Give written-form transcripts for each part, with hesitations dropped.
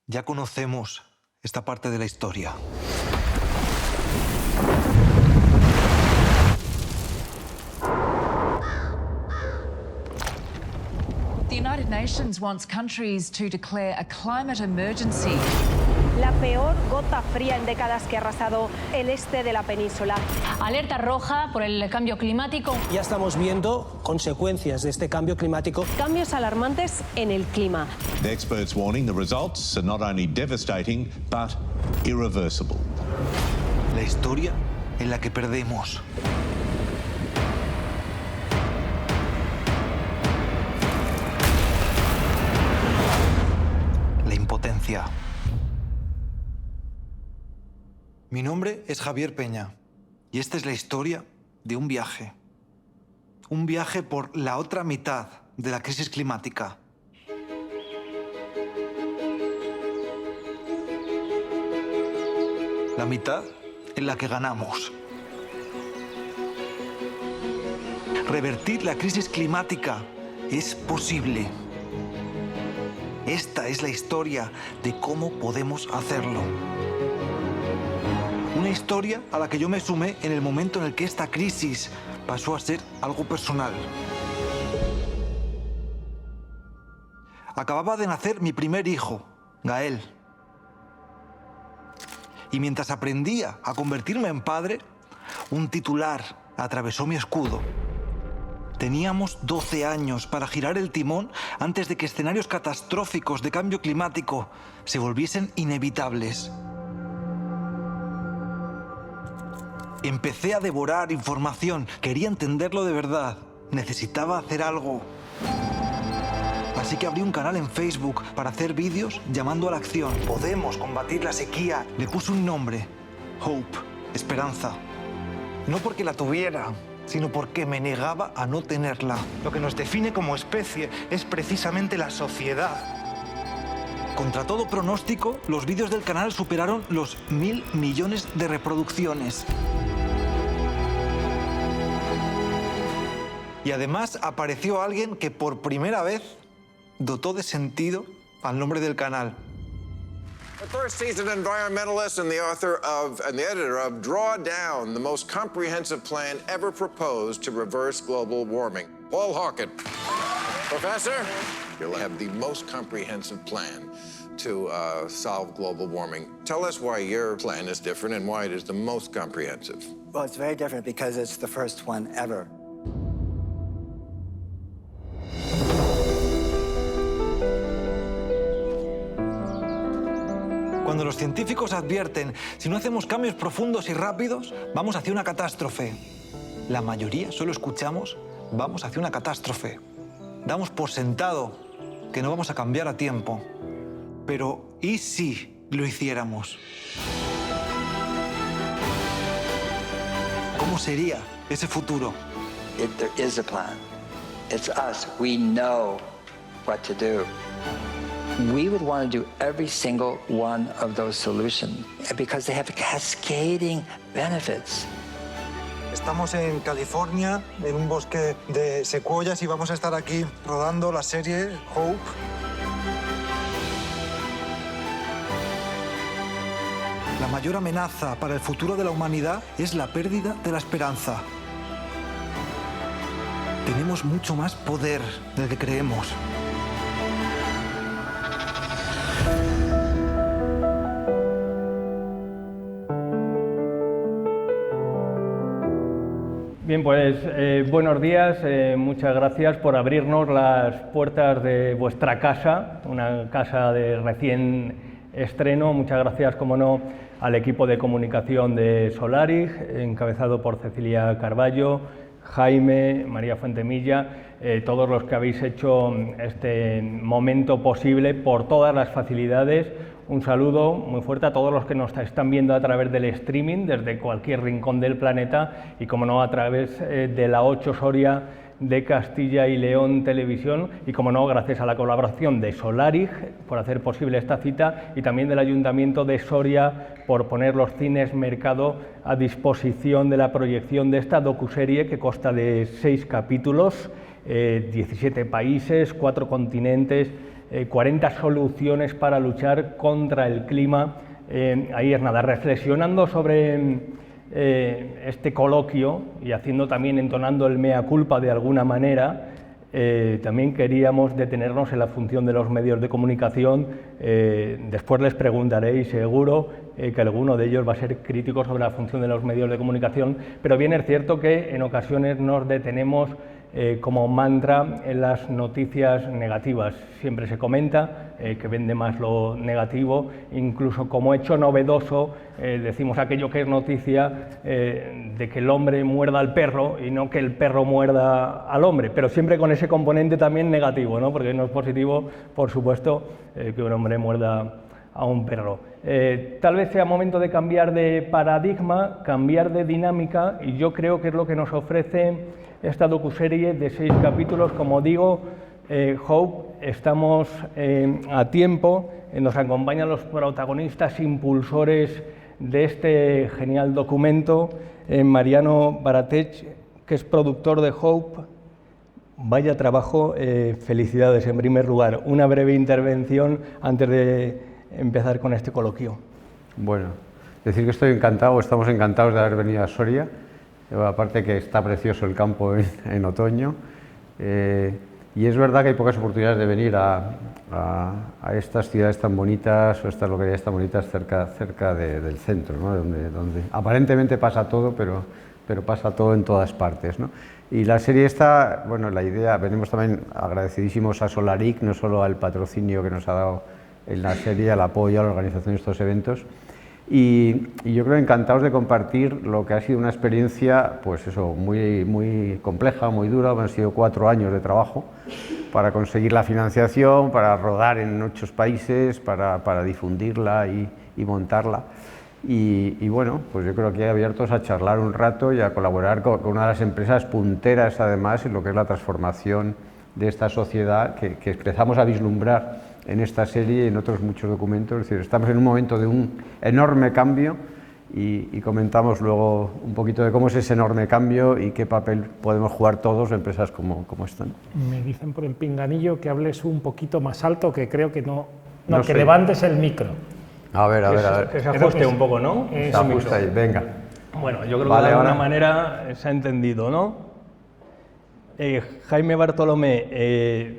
Ya conocemos esta parte de la historia. The United Nations wants countries to declare a climate emergency. La peor gota fría en décadas que ha arrasado el este de la península. Alerta roja por el cambio climático. Ya estamos viendo consecuencias de este cambio climático. Cambios alarmantes en el clima. The experts warning the results are not only devastating, but irreversible. La historia en la que perdemos. La impotencia. Mi nombre es Javier Peña y esta es la historia de un viaje. Un viaje por la otra mitad de la crisis climática. La mitad en la que ganamos. Revertir la crisis climática es posible. Esta es la historia de cómo podemos hacerlo. Una historia a la que yo me sumé en el momento en el que esta crisis pasó a ser algo personal. Acababa de nacer mi primer hijo, Gael. Y mientras aprendía a convertirme en padre, un titular atravesó mi escudo. Teníamos 12 años para girar el timón antes de que escenarios catastróficos de cambio climático se volviesen inevitables. Empecé a devorar información. Quería entenderlo de verdad. Necesitaba hacer algo. Así que abrí un canal en Facebook para hacer vídeos llamando a la acción. Podemos combatir la sequía. Le puse un nombre. Hope. Esperanza. No porque la tuviera, sino porque me negaba a no tenerla. Lo que nos define como especie es precisamente la sociedad. Contra todo pronóstico, los vídeos del canal superaron los 1.000 millones de reproducciones. Y además apareció alguien que por primera vez dotó de sentido al nombre del canal. The first seasoned environmentalist and the author of, and the editor of Drawdown, the most comprehensive plan ever proposed to reverse global warming. Paul Hawken. Professor, you'll have the most comprehensive plan to solve global warming. Tell us why your plan is different and why it is the most comprehensive. Well, it's very different because it's the first one ever. Cuando los científicos advierten, si no hacemos cambios profundos y rápidos, vamos hacia una catástrofe. La mayoría solo escuchamos, vamos hacia una catástrofe. Damos por sentado que no vamos a cambiar a tiempo. Pero, ¿y si lo hiciéramos? ¿Cómo sería ese futuro? If there is a plan, it's us. We know what to do. We would want to do every single one of those solutions because they have cascading benefits. Estamos en California, en un bosque de secuoyas y vamos a estar aquí rodando la serie Hope. La mayor amenaza para el futuro de la humanidad es la pérdida de la esperanza. Tenemos mucho más poder del que creemos. Bien, pues buenos días, muchas gracias por abrirnos las puertas de vuestra casa, una casa de recién estreno. Muchas gracias, como no, al equipo de comunicación de Solaris, encabezado por Cecilia Carballo, Jaime, María Fuentemilla, todos los que habéis hecho este momento posible por todas las facilidades. Un saludo muy fuerte a todos los que nos están viendo a través del streaming desde cualquier rincón del planeta y, como no, a través de la 8 Soria de Castilla y León Televisión y, como no, gracias a la colaboración de Solarig por hacer posible esta cita y también del Ayuntamiento de Soria por poner los cines Mercado a disposición de la proyección de esta docuserie que consta de 6 capítulos, 17 países, 4 continentes, 40 soluciones para luchar contra el clima. Ahí es nada, reflexionando sobre este coloquio y haciendo también, entonando el mea culpa de alguna manera, también queríamos detenernos en la función de los medios de comunicación. Después les preguntaré y seguro que alguno de ellos va a ser crítico sobre la función de los medios de comunicación, pero bien es cierto que en ocasiones nos detenemos como mantra en las noticias negativas. Siempre se comenta que vende más lo negativo, incluso como hecho novedoso decimos aquello que es noticia de que el hombre muerda al perro y no que el perro muerda al hombre, pero siempre con ese componente también negativo, ¿no? Porque no es positivo, por supuesto, que un hombre muerda a un perro. Tal vez sea momento de cambiar de paradigma, cambiar de dinámica, y yo creo que es lo que nos ofrece esta docuserie de 6 capítulos. Como digo, Hope, estamos a tiempo, nos acompañan los protagonistas impulsores de este genial documento, Mariano Baratech, que es productor de Hope. Vaya trabajo, felicidades en primer lugar. Una breve intervención antes de empezar con este coloquio. Bueno, decir que estoy encantado, estamos encantados de haber venido a Soria, aparte que está precioso el campo en otoño, y es verdad que hay pocas oportunidades de venir a estas ciudades tan bonitas, o estas localidades tan bonitas cerca del centro, ¿no? donde aparentemente pasa todo, pero pasa todo en todas partes, ¿no? Y la serie esta, bueno, la idea, venimos también agradecidísimos a Solarig, no solo al patrocinio que nos ha dado en la serie, al apoyo a la organización de estos eventos, y yo creo encantados de compartir lo que ha sido una experiencia, pues eso, muy compleja, muy dura. Han sido 4 años de trabajo para conseguir la financiación, para rodar en muchos países, para difundirla y montarla. Y bueno, pues yo creo que hay abiertos a charlar un rato y a colaborar con una de las empresas punteras, además, en lo que es la transformación de esta sociedad que empezamos a vislumbrar en esta serie y en otros muchos documentos. Es decir, estamos en un momento de un enorme cambio y comentamos luego un poquito de cómo es ese enorme cambio y qué papel podemos jugar todos empresas como esta. Me dicen por el pinganillo que hables un poquito más alto, que creo que no que sé. Levantes el micro. A ver. Que se ajuste un poco, ¿no? Se ajusta ahí, venga. Bueno, yo creo Vale, que de alguna ahora manera se ha entendido, ¿no? Jaime Bartolomé,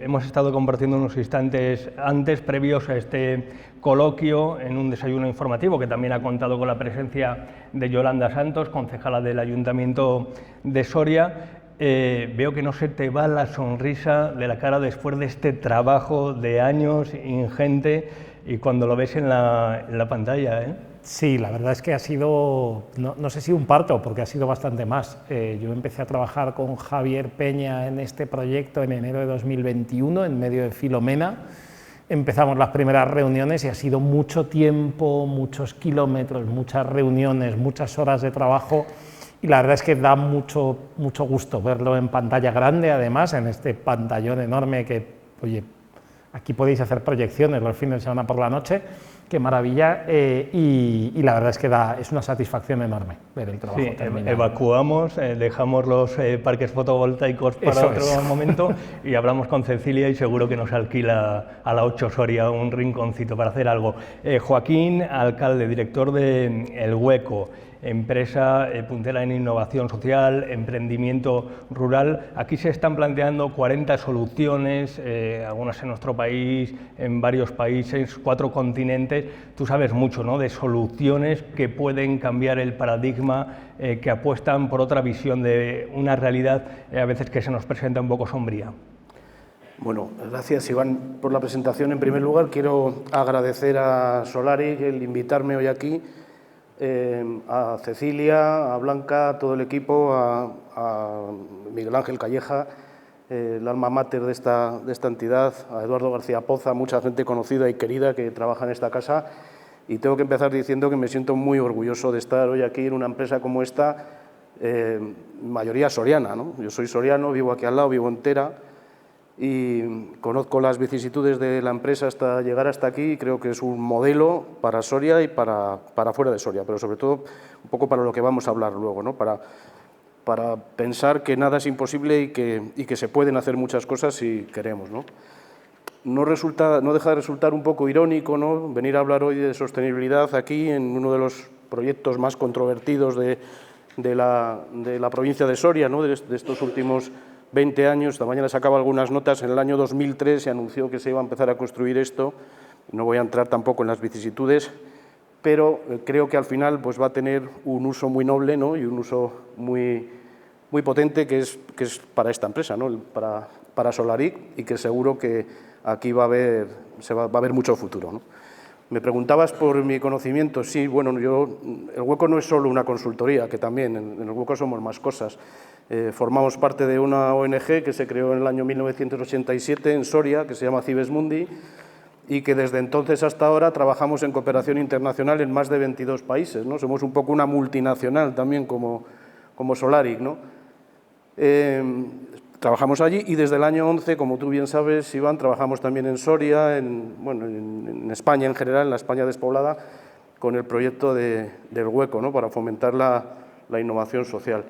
hemos estado compartiendo unos instantes antes, previos a este coloquio, en un desayuno informativo que también ha contado con la presencia de Yolanda Santos, concejala del Ayuntamiento de Soria. Veo que no se te va la sonrisa de la cara después de este trabajo de años ingente y cuando lo ves en la pantalla, ¿eh? Sí, la verdad es que ha sido, no sé si un parto, porque ha sido bastante más. Yo empecé a trabajar con Javier Peña en este proyecto en enero de 2021, en medio de Filomena. Empezamos las primeras reuniones y ha sido mucho tiempo, muchos kilómetros, muchas reuniones, muchas horas de trabajo, y la verdad es que da mucho gusto verlo en pantalla grande, además, en este pantallón enorme que, oye, aquí podéis hacer proyecciones los fines de semana por la noche. Qué maravilla, y la verdad es que es una satisfacción enorme ver el trabajo terminado. Evacuamos, dejamos los parques fotovoltaicos para otro momento y hablamos con Cecilia y seguro que nos alquila a la 8 Soria un rinconcito para hacer algo. Joaquín, alcalde, director de El Hueco, empresa puntera en innovación social, emprendimiento rural. Aquí se están planteando 40 soluciones, algunas en nuestro país, en varios países, 4 continentes. Tú sabes mucho, ¿no?, de soluciones que pueden cambiar el paradigma, que apuestan por otra visión de una realidad a veces que se nos presenta un poco sombría. Bueno, gracias Iván por la presentación. En primer lugar quiero agradecer a Solarig el invitarme hoy aquí, a Cecilia, a Blanca, a todo el equipo, a Miguel Ángel Calleja, el alma mater de esta entidad, a Eduardo García Poza, mucha gente conocida y querida que trabaja en esta casa, y tengo que empezar diciendo que me siento muy orgulloso de estar hoy aquí en una empresa como esta, mayoría soriana, ¿no? Yo soy soriano, vivo aquí al lado, vivo en Tera, y conozco las vicisitudes de la empresa hasta llegar hasta aquí, y creo que es un modelo para Soria y para fuera de Soria, pero sobre todo un poco para lo que vamos a hablar luego, ¿no? Para pensar que nada es imposible y que se pueden hacer muchas cosas si queremos, ¿no? No deja de resultar un poco irónico, ¿no?, venir a hablar hoy de sostenibilidad aquí en uno de los proyectos más controvertidos de la provincia de Soria, ¿no?, de estos últimos 20 años. Esta mañana sacaba algunas notas. En el año 2003 se anunció que se iba a empezar a construir esto. No voy a entrar tampoco en las vicisitudes, pero creo que al final pues va a tener un uso muy noble, ¿no?, y un uso muy potente, que es para esta empresa, ¿no?, para Solaric, y que seguro que aquí va a haber mucho futuro, ¿no? Me preguntabas por mi conocimiento. Sí, bueno, el Hueco no es solo una consultoría, que también en el Hueco somos más cosas. Formamos parte de una ONG que se creó en el año 1987 en Soria, que se llama Cibes Mundi, y que desde entonces hasta ahora trabajamos en cooperación internacional en más de 22 países, ¿no? Somos un poco una multinacional también como Solaric, ¿no? Trabajamos allí, y desde el año 11, como tú bien sabes, Iván, trabajamos también en Soria, en España en general, en la España despoblada, con el proyecto del Hueco, ¿no?, para fomentar la innovación social.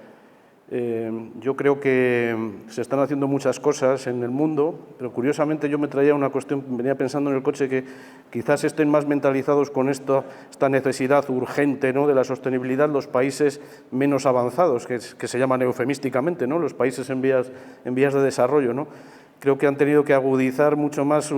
Yo creo que se están haciendo muchas cosas en el mundo, pero curiosamente yo me traía una cuestión, venía pensando en el coche, que quizás estén más mentalizados con esta necesidad urgente, ¿no?, de la sostenibilidad los países menos avanzados, que se llaman eufemísticamente, ¿no?, los países en vías de desarrollo, ¿no? Creo que han tenido que agudizar mucho más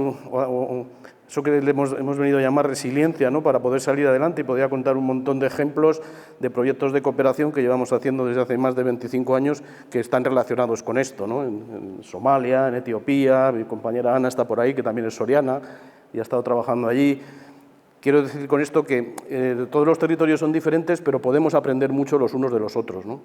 eso que hemos venido a llamar resiliencia, ¿no?, para poder salir adelante, y podría contar un montón de ejemplos de proyectos de cooperación que llevamos haciendo desde hace más de 25 años que están relacionados con esto, ¿no? En Somalia, en Etiopía, mi compañera Ana está por ahí, que también es soriana y ha estado trabajando allí. Quiero decir con esto que todos los territorios son diferentes, pero podemos aprender mucho los unos de los otros, ¿no?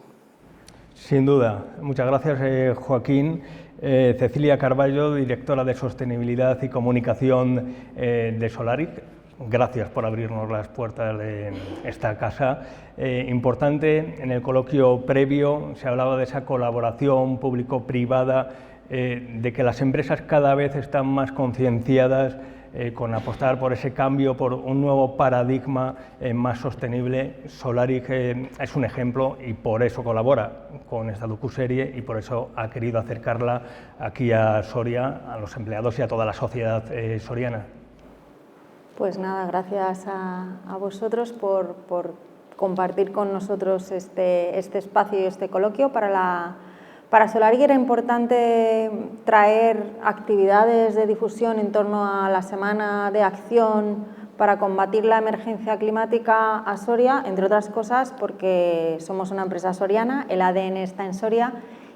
Sin duda. Muchas gracias, Joaquín. Cecilia Carballo, directora de Sostenibilidad y Comunicación de Solaric. Gracias por abrirnos las puertas de esta casa. Importante, en el coloquio previo se hablaba de esa colaboración público-privada, de que las empresas cada vez están más concienciadas con apostar por ese cambio, por un nuevo paradigma más sostenible. Solaric es un ejemplo, y por eso colabora con esta docuserie, y por eso ha querido acercarla aquí a Soria, a los empleados y a toda la sociedad soriana. Pues nada, gracias a vosotros por compartir con nosotros este espacio y este coloquio. Para Solaric era importante traer actividades de difusión en torno a la Semana de Acción para combatir la emergencia climática a Soria, entre otras cosas porque somos una empresa soriana, el ADN está en Soria,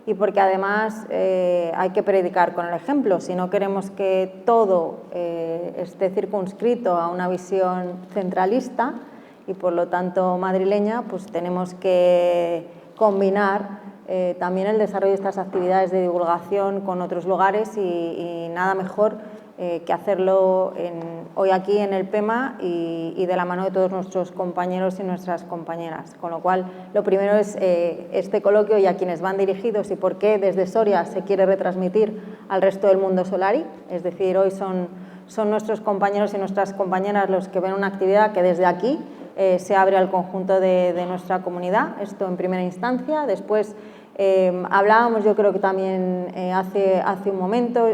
y porque además hay que predicar con el ejemplo. Si no queremos que todo esté circunscrito a una visión centralista y por lo tanto madrileña, pues tenemos que combinar también el desarrollo de estas actividades de divulgación con otros lugares, y nada mejor que hacerlo hoy aquí en el PEMA y de la mano de todos nuestros compañeros y nuestras compañeras. Con lo cual, lo primero es este coloquio y a quienes van dirigidos, y por qué desde Soria se quiere retransmitir al resto del mundo Solaric. Es decir, hoy son nuestros compañeros y nuestras compañeras los que ven una actividad que desde aquí se abre al conjunto de nuestra comunidad. Esto en primera instancia. Después hablábamos, yo creo que también hace un momento,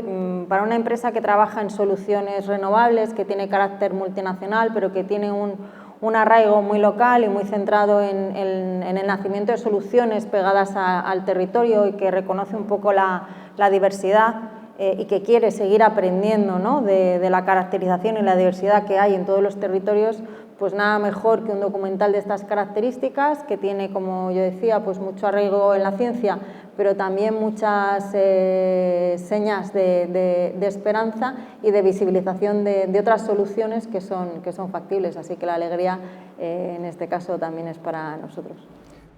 para una empresa que trabaja en soluciones renovables, que tiene carácter multinacional, pero que tiene un arraigo muy local y muy centrado en el nacimiento de soluciones pegadas al territorio, y que reconoce un poco la diversidad y que quiere seguir aprendiendo, ¿no?, de la caracterización y la diversidad que hay en todos los territorios. Pues nada mejor que un documental de estas características, que tiene, como yo decía, pues mucho arraigo en la ciencia, pero también muchas señas de esperanza y de visibilización de otras soluciones que son factibles. Así que la alegría en este caso también es para nosotros.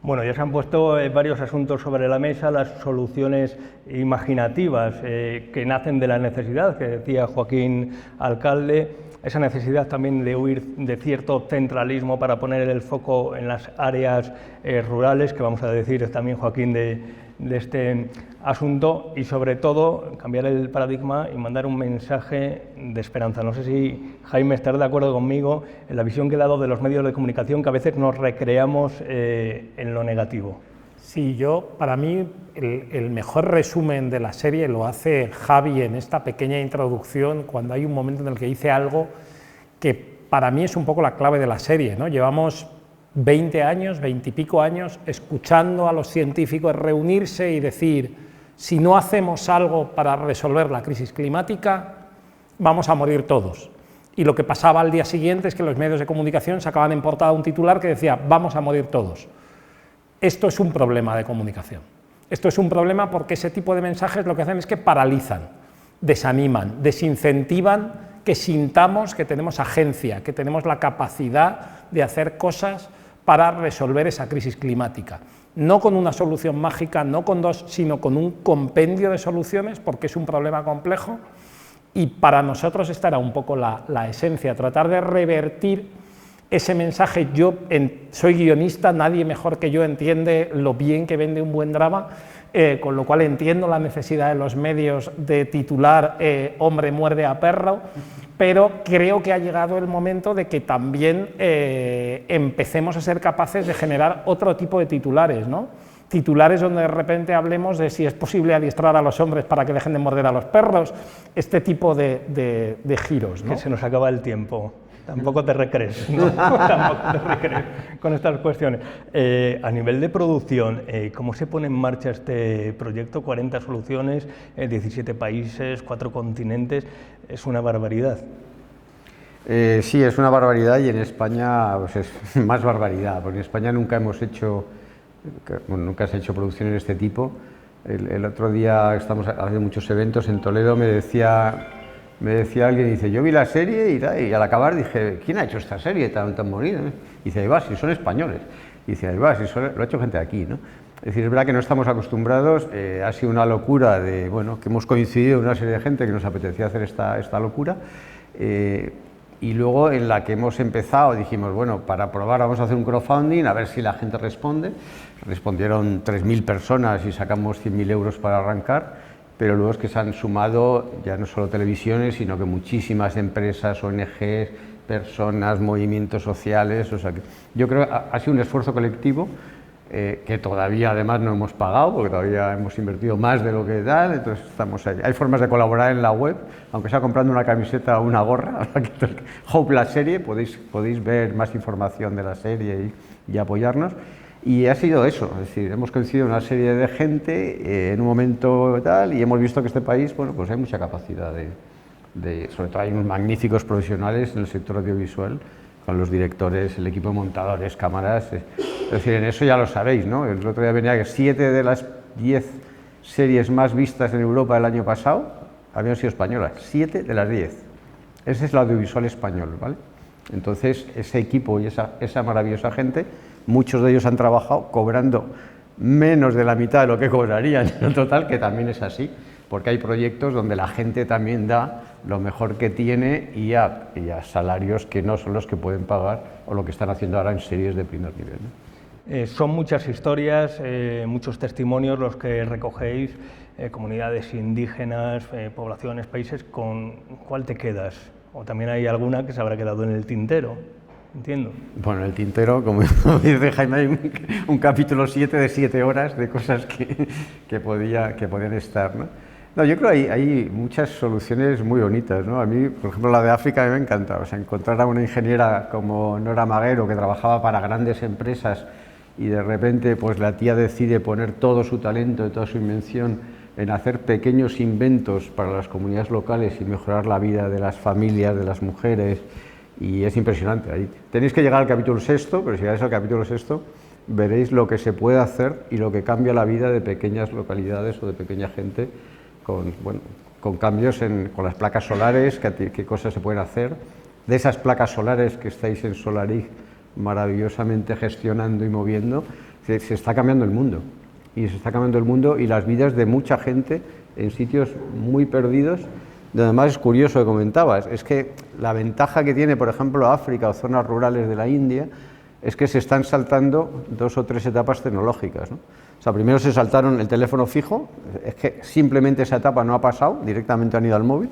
Bueno, ya se han puesto varios asuntos sobre la mesa, las soluciones imaginativas que nacen de la necesidad, que decía Joaquín Alcalde. esa necesidad también de huir de cierto centralismo para poner el foco en las áreas rurales, que vamos a decir también, Joaquín, de este asunto, y sobre todo cambiar el paradigma y mandar un mensaje de esperanza. No sé si, Jaime, estará de acuerdo conmigo en la visión que he dado de los medios de comunicación, que a veces nos recreamos en lo negativo. Sí, para mí el mejor resumen de la serie lo hace Javi en esta pequeña introducción, cuando hay un momento en el que dice algo que para mí es un poco la clave de la serie, ¿no? Llevamos 20 años, 20 y pico años, escuchando a los científicos reunirse y decir, si no hacemos algo para resolver la crisis climática, vamos a morir todos. Y lo que pasaba al día siguiente es que los medios de comunicación sacaban en portada un titular que decía, vamos a morir todos. Esto es un problema de comunicación. Esto es un problema porque ese tipo de mensajes lo que hacen es que paralizan, desaniman, desincentivan que sintamos que tenemos agencia, que tenemos la capacidad de hacer cosas para resolver esa crisis climática. No con una solución mágica, no con dos, sino con un compendio de soluciones, porque es un problema complejo, y para nosotros esta era un poco la esencia, tratar de revertir ese mensaje. Yo soy guionista, nadie mejor que yo entiende lo bien que vende un buen drama, con lo cual entiendo la necesidad de los medios de titular hombre muerde a perro, pero creo que ha llegado el momento de que también empecemos a ser capaces de generar otro tipo de titulares, ¿no? Titulares donde de repente hablemos de si es posible adiestrar a los hombres para que dejen de morder a los perros, este tipo de giros, ¿no? Que se nos acaba el tiempo. Tampoco te recrees, ¿no? Tampoco te recrees con estas cuestiones. A nivel de producción, ¿cómo se pone en marcha este proyecto? 40 soluciones, 17 países, 4 continentes, es una barbaridad. Sí, es una barbaridad, y en España pues es más barbaridad, porque en España nunca se ha hecho producciones de este tipo. El otro día estamos haciendo muchos eventos en Toledo, me decía alguien, dice, yo vi la serie y al acabar dije, ¿quién ha hecho esta serie tan bonita? Dice, ahí va, si son españoles. Dice, ahí va, si lo ha hecho gente de aquí, ¿no? Es decir, es verdad que no estamos acostumbrados, ha sido una locura que hemos coincidido una serie de gente que nos apetecía hacer esta locura, y luego en la que hemos empezado dijimos, bueno, para probar vamos a hacer un crowdfunding, a ver si la gente responde. Respondieron 3.000 personas y sacamos 100.000 euros para arrancar. Pero luego es que se han sumado ya no solo televisiones, sino que muchísimas empresas, ONGs, personas, movimientos sociales. O sea que yo creo que ha sido un esfuerzo colectivo que todavía además no hemos pagado, porque todavía hemos invertido más de lo que da, entonces estamos ahí. Hay formas de colaborar en la web, aunque sea comprando una camiseta o una gorra, Hope la serie, podéis ver más información de la serie y apoyarnos. Y ha sido eso, es decir, hemos coincidido una serie de gente en un momento tal, y hemos visto que este país, bueno, pues hay mucha capacidad sobre todo hay unos magníficos profesionales en el sector audiovisual, con los directores, el equipo de montadores, cámaras, es decir, en eso ya lo sabéis, ¿no? El otro día venía que 7 de las 10 series más vistas en Europa el año pasado habían sido españolas, 7 de las 10. Ese es el audiovisual español, ¿vale? Entonces, ese equipo y esa maravillosa gente, muchos de ellos han trabajado cobrando menos de la mitad de lo que cobrarían en total, que también es así, porque hay proyectos donde la gente también da lo mejor que tiene y a salarios que no son los que pueden pagar o lo que están haciendo ahora en series de primer nivel, ¿no? Son muchas historias, muchos testimonios los que recogéis, comunidades indígenas, poblaciones, países. ¿Con cuál te quedas? ¿O también hay alguna que se habrá quedado en el tintero? Entiendo. Bueno, en el tintero, como dice Jaime, hay un capítulo 7 de 7 horas de cosas que podían estar, ¿no? No, yo creo que hay muchas soluciones muy bonitas, ¿no? A mí, por ejemplo, la de África me encanta. O sea, encontrar a una ingeniera como Nora Maguero, que trabajaba para grandes empresas, y de repente pues la tía decide poner todo su talento y toda su invención en hacer pequeños inventos para las comunidades locales y mejorar la vida de las familias, de las mujeres, y es impresionante. Ahí tenéis que llegar al capítulo 6, pero si llegáis al capítulo 6 veréis lo que se puede hacer y lo que cambia la vida de pequeñas localidades o de pequeña gente con cambios con las placas solares, qué cosas se pueden hacer. De esas placas solares que estáis en Solarig maravillosamente gestionando y moviendo, se está cambiando el mundo. Y se está cambiando el mundo y las vidas de mucha gente en sitios muy perdidos, Además es curioso que comentabas, es que la ventaja que tiene, por ejemplo, África o zonas rurales de la India, es que se están saltando 2 o 3 etapas tecnológicas, ¿no? O sea, primero se saltaron el teléfono fijo, es que simplemente esa etapa no ha pasado, directamente han ido al móvil,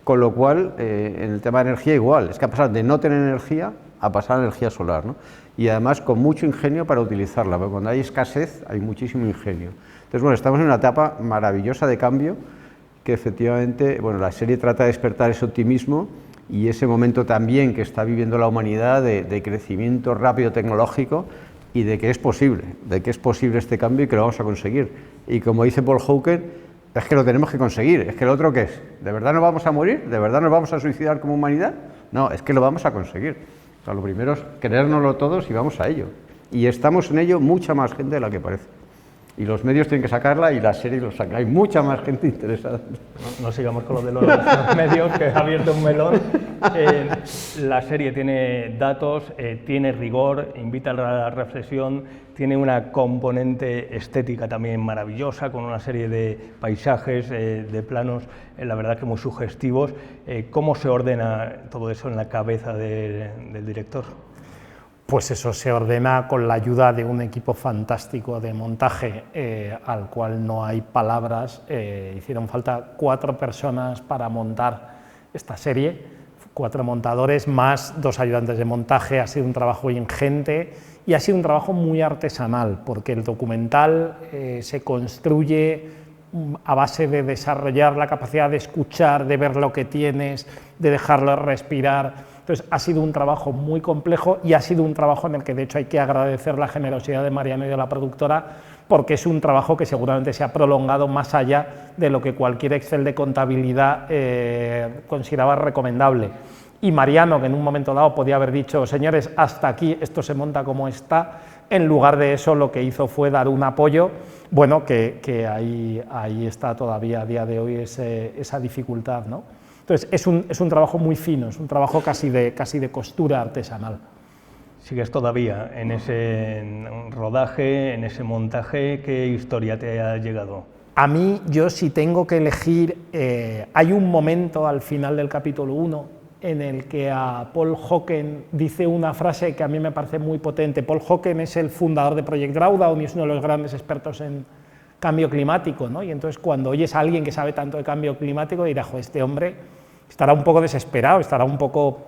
con lo cual en el tema de energía igual, es que ha pasado de no tener energía a pasar a energía solar, ¿no? Y además con mucho ingenio para utilizarla, porque cuando hay escasez hay muchísimo ingenio. Entonces, bueno, estamos en una etapa maravillosa de cambio, que efectivamente, bueno, la serie trata de despertar ese optimismo y ese momento también que está viviendo la humanidad de crecimiento rápido tecnológico y de que es posible este cambio y que lo vamos a conseguir. Y como dice Paul Hawken, es que lo tenemos que conseguir, es que lo otro ¿qué es? ¿De verdad nos vamos a morir? ¿De verdad nos vamos a suicidar como humanidad? No, es que lo vamos a conseguir. O sea, lo primero es creérnoslo todos y vamos a ello. Y estamos en ello mucha más gente de la que parece. Y los medios tienen que sacarla y la serie lo saca. Hay mucha más gente interesada. No sigamos con lo de los medios, que ha abierto un melón. La serie tiene datos, tiene rigor, invita a la reflexión, tiene una componente estética también maravillosa, con una serie de paisajes, de planos, la verdad que muy sugestivos. ¿Cómo se ordena todo eso en la cabeza del director? Pues eso se ordena con la ayuda de un equipo fantástico de montaje, al cual no hay palabras. Hicieron falta 4 personas para montar esta serie, 4 montadores más 2 ayudantes de montaje. Ha sido un trabajo ingente y ha sido un trabajo muy artesanal, porque el documental se construye a base de desarrollar la capacidad de escuchar, de ver lo que tienes, de dejarlo respirar. Entonces, ha sido un trabajo muy complejo y ha sido un trabajo en el que, de hecho, hay que agradecer la generosidad de Mariano y de la productora, porque es un trabajo que seguramente se ha prolongado más allá de lo que cualquier Excel de contabilidad consideraba recomendable. Y Mariano, que en un momento dado podía haber dicho, señores, hasta aquí, esto se monta como está, en lugar de eso lo que hizo fue dar un apoyo, bueno, que ahí está todavía a día de hoy esa dificultad, ¿no? Entonces, es un trabajo muy fino, es un trabajo casi de costura artesanal. ¿Sigues todavía en ese rodaje, en ese montaje? ¿Qué historia te ha llegado? A mí, yo si tengo que elegir, hay un momento al final del capítulo 1 en el que a Paul Hawken dice una frase que a mí me parece muy potente. Paul Hawken es el fundador de Project Drawdown y es uno de los grandes expertos en cambio climático, ¿no? Y entonces cuando oyes a alguien que sabe tanto de cambio climático dirás, jo, este hombre estará un poco desesperado, estará un poco,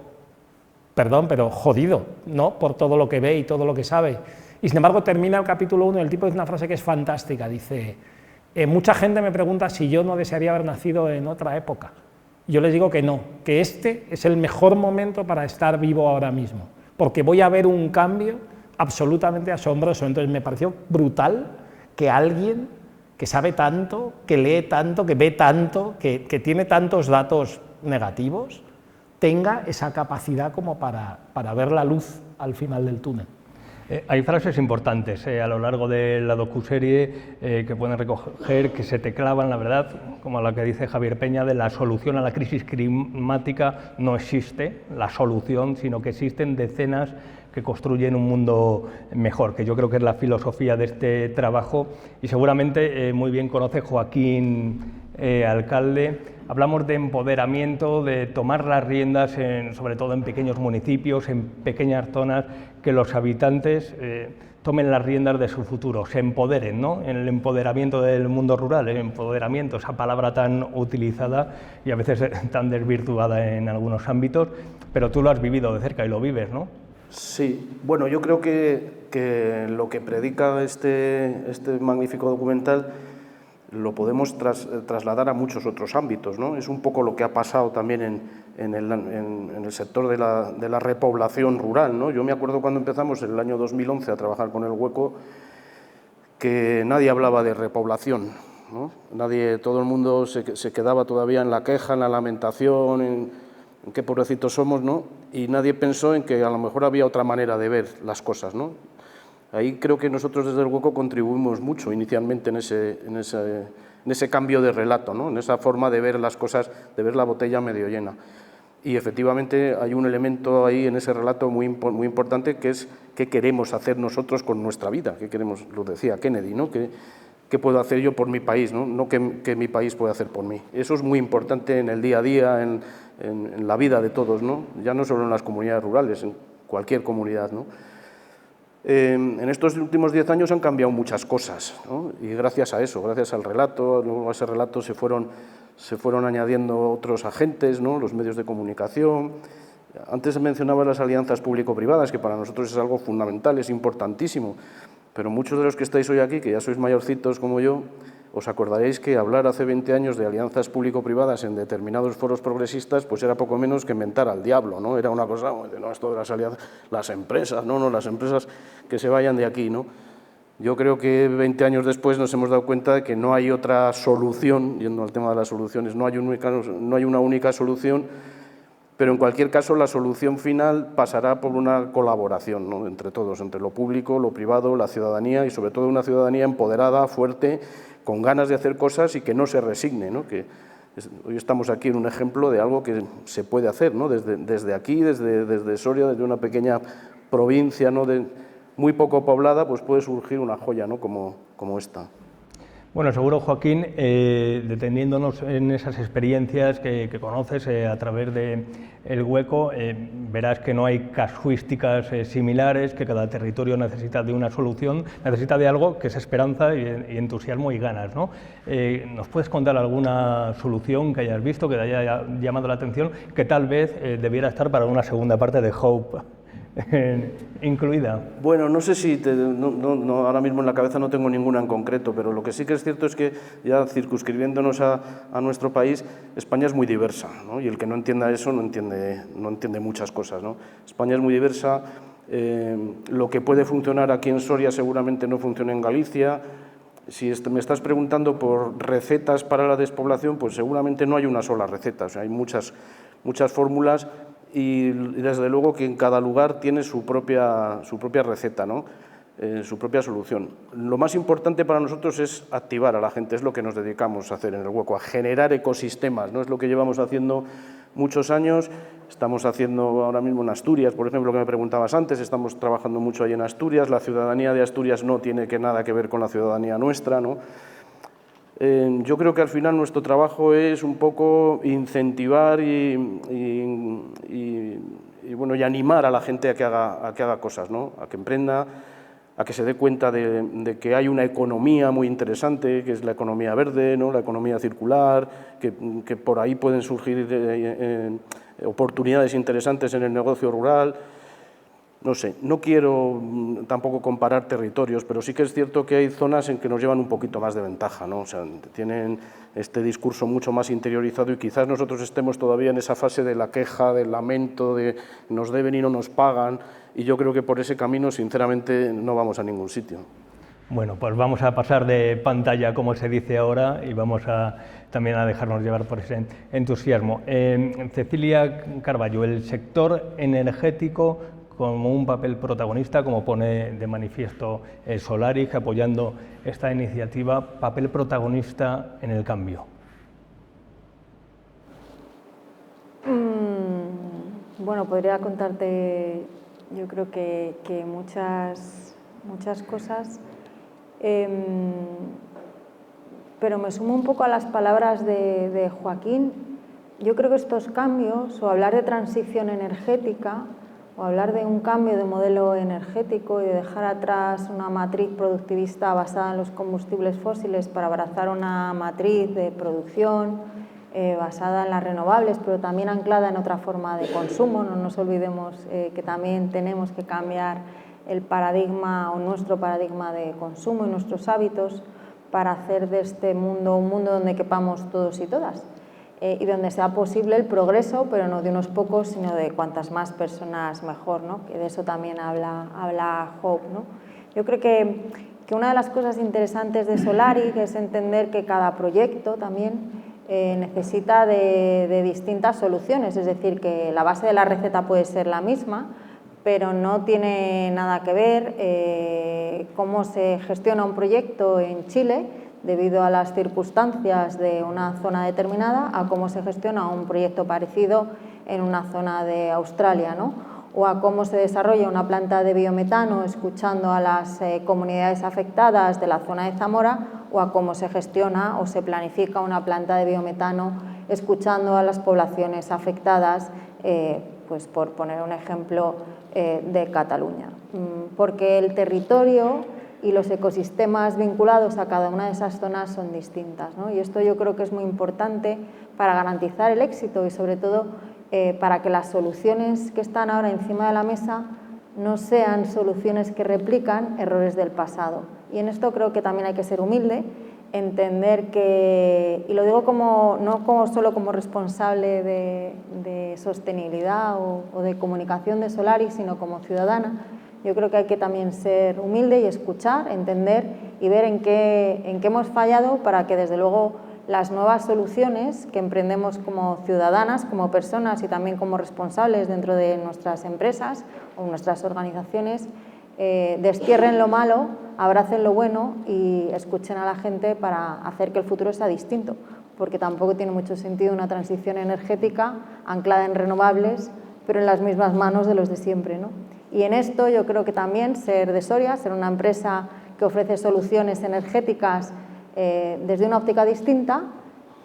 perdón, pero jodido, ¿no?, por todo lo que ve y todo lo que sabe. Y sin embargo termina el capítulo 1 y el tipo dice una frase que es fantástica, dice, mucha gente me pregunta si yo no desearía haber nacido en otra época. Yo les digo que no, que este es el mejor momento para estar vivo ahora mismo, porque voy a ver un cambio absolutamente asombroso. Entonces me pareció brutal que alguien que sabe tanto, que lee tanto, que ve tanto, que tiene tantos datos negativos, tenga esa capacidad como para ver la luz al final del túnel. Hay frases importantes a lo largo de la docuserie que pueden recoger, que se te clavan, la verdad, como la que dice Javier Peña, de la solución a la crisis climática no existe, la solución, sino que existen decenas que construyen un mundo mejor, que yo creo que es la filosofía de este trabajo y seguramente muy bien conoce Joaquín Alcalde. Hablamos de empoderamiento, de tomar las riendas, sobre todo en pequeños municipios, en pequeñas zonas, que los habitantes tomen las riendas de su futuro, se empoderen, ¿no?, en el empoderamiento del mundo rural, el empoderamiento, esa palabra tan utilizada y a veces tan desvirtuada en algunos ámbitos, pero tú lo has vivido de cerca y lo vives, ¿no? Sí, bueno, yo creo que lo que predica este magnífico documental lo podemos trasladar a muchos otros ámbitos, ¿no? Es un poco lo que ha pasado también en el sector de la repoblación rural, ¿no? Yo me acuerdo cuando empezamos en el año 2011 a trabajar con El Hueco, que nadie hablaba de repoblación, ¿no? Todo el mundo se quedaba todavía en la queja, en la lamentación, en qué pobrecitos somos, ¿no? Y nadie pensó en que a lo mejor había otra manera de ver las cosas, ¿no? Ahí creo que nosotros desde El Hueco contribuimos mucho inicialmente en ese cambio de relato, ¿no?, en esa forma de ver las cosas, de ver la botella medio llena. Y efectivamente hay un elemento ahí en ese relato muy importante, que es qué queremos hacer nosotros con nuestra vida, qué queremos, lo decía Kennedy, ¿no?, qué puedo hacer yo por mi país, no qué mi país puede hacer por mí. Eso es muy importante en el día a día, en la vida de todos, ¿no? Ya no solo en las comunidades rurales, en cualquier comunidad, ¿no? En estos últimos 10 años han cambiado muchas cosas, ¿no? Y gracias a eso, gracias al relato, luego a ese relato se fueron añadiendo otros agentes, ¿no? Los medios de comunicación. Antes mencionaba las alianzas público-privadas, que para nosotros es algo fundamental, es importantísimo, pero muchos de los que estáis hoy aquí, que ya sois mayorcitos como yo, os acordaréis que hablar hace 20 años de alianzas público-privadas en determinados foros progresistas pues era poco menos que inventar al diablo, ¿no? Era una cosa, no, esto de las alianzas, las empresas, no, las empresas que se vayan de aquí, ¿no? Yo creo que 20 años después nos hemos dado cuenta de que no hay otra solución, yendo al tema de las soluciones, no hay una única solución, pero en cualquier caso la solución final pasará por una colaboración, ¿no? Entre todos, entre lo público, lo privado, la ciudadanía y sobre todo una ciudadanía empoderada, fuerte, con ganas de hacer cosas y que no se resigne, ¿no? Hoy estamos aquí en un ejemplo de algo que se puede hacer, ¿no? Desde aquí, desde Soria, desde una pequeña provincia, ¿no? Muy poco poblada, pues puede surgir una joya, ¿no? como esta. Bueno, seguro, Joaquín, deteniéndonos en esas experiencias que conoces a través de El Hueco, verás que no hay casuísticas similares, que cada territorio necesita de una solución, necesita de algo que es esperanza y entusiasmo y ganas, ¿no? ¿Nos puedes contar alguna solución que hayas visto, que te haya llamado la atención, que tal vez debiera estar para una segunda parte de Hope incluida? Bueno, no sé si, ahora mismo en la cabeza no tengo ninguna en concreto, pero lo que sí que es cierto es que ya circunscribiéndonos a nuestro país, España es muy diversa, ¿no? Y el que no entienda eso no entiende muchas cosas, ¿no? España es muy diversa, lo que puede funcionar aquí en Soria seguramente no funciona en Galicia. Si me estás preguntando por recetas para la despoblación, pues seguramente no hay una sola receta, o sea, hay muchas fórmulas. Y desde luego que en cada lugar tiene su propia receta, ¿no? Su propia solución. Lo más importante para nosotros es activar a la gente, es lo que nos dedicamos a hacer en El Hueco, a generar ecosistemas, ¿no? Es lo que llevamos haciendo muchos años, estamos haciendo ahora mismo en Asturias, por ejemplo, que me preguntabas antes, estamos trabajando mucho ahí en Asturias, la ciudadanía de Asturias no tiene nada que ver con la ciudadanía nuestra, ¿no? Yo creo que al final nuestro trabajo es un poco incentivar y animar a la gente a que haga cosas, ¿no? A que emprenda, a que se dé cuenta de que hay una economía muy interesante, que es la economía verde, ¿no? La economía circular, que por ahí pueden surgir oportunidades interesantes en el negocio rural. No sé, no quiero tampoco comparar territorios, pero sí que es cierto que hay zonas en que nos llevan un poquito más de ventaja, ¿no? O sea, tienen este discurso mucho más interiorizado y quizás nosotros estemos todavía en esa fase de la queja, del lamento, de nos deben y no nos pagan, y yo creo que por ese camino, sinceramente, no vamos a ningún sitio. Bueno, pues vamos a pasar de pantalla, como se dice ahora, y vamos también a dejarnos llevar por ese entusiasmo. Cecilia Carballo, el sector energético como un papel protagonista, como pone de manifiesto Solaris, apoyando esta iniciativa, papel protagonista en el cambio. Bueno, podría contarte, yo creo que muchas cosas, pero me sumo un poco a las palabras de Joaquín. Yo creo que estos cambios, o hablar de transición energética, o hablar de un cambio de modelo energético y de dejar atrás una matriz productivista basada en los combustibles fósiles para abrazar una matriz de producción basada en las renovables, pero también anclada en otra forma de consumo. No nos olvidemos que también tenemos que cambiar el paradigma o nuestro paradigma de consumo y nuestros hábitos para hacer de este mundo un mundo donde quepamos todos y todas. Y donde sea posible el progreso, pero no de unos pocos, sino de cuantas más personas mejor, ¿no? Que de eso también habla Hope, ¿no? Yo creo que una de las cosas interesantes de Solaris es entender que cada proyecto también necesita de distintas soluciones, es decir, que la base de la receta puede ser la misma, pero no tiene nada que ver cómo se gestiona un proyecto en Chile debido a las circunstancias de una zona determinada, a cómo se gestiona un proyecto parecido en una zona de Australia, ¿no? O a cómo se desarrolla una planta de biometano escuchando a las comunidades afectadas de la zona de Zamora, o a cómo se gestiona o se planifica una planta de biometano, escuchando a las poblaciones afectadas, pues por poner un ejemplo de Cataluña. Porque el territorio y los ecosistemas vinculados a cada una de esas zonas son distintas, ¿no? Y esto yo creo que es muy importante para garantizar el éxito y sobre todo para que las soluciones que están ahora encima de la mesa no sean soluciones que replican errores del pasado. Y en esto creo que también hay que ser humilde, entender que, y lo digo no solo como responsable de sostenibilidad o de comunicación de Solaris, sino como ciudadana. Yo creo que hay que también ser humilde y escuchar, entender y ver en qué hemos fallado para que desde luego las nuevas soluciones que emprendemos como ciudadanas, como personas y también como responsables dentro de nuestras empresas o nuestras organizaciones, destierren lo malo, abracen lo bueno y escuchen a la gente para hacer que el futuro sea distinto, porque tampoco tiene mucho sentido una transición energética anclada en renovables, pero en las mismas manos de los de siempre, ¿no? Y en esto yo creo que también ser de Soria, ser una empresa que ofrece soluciones energéticas desde una óptica distinta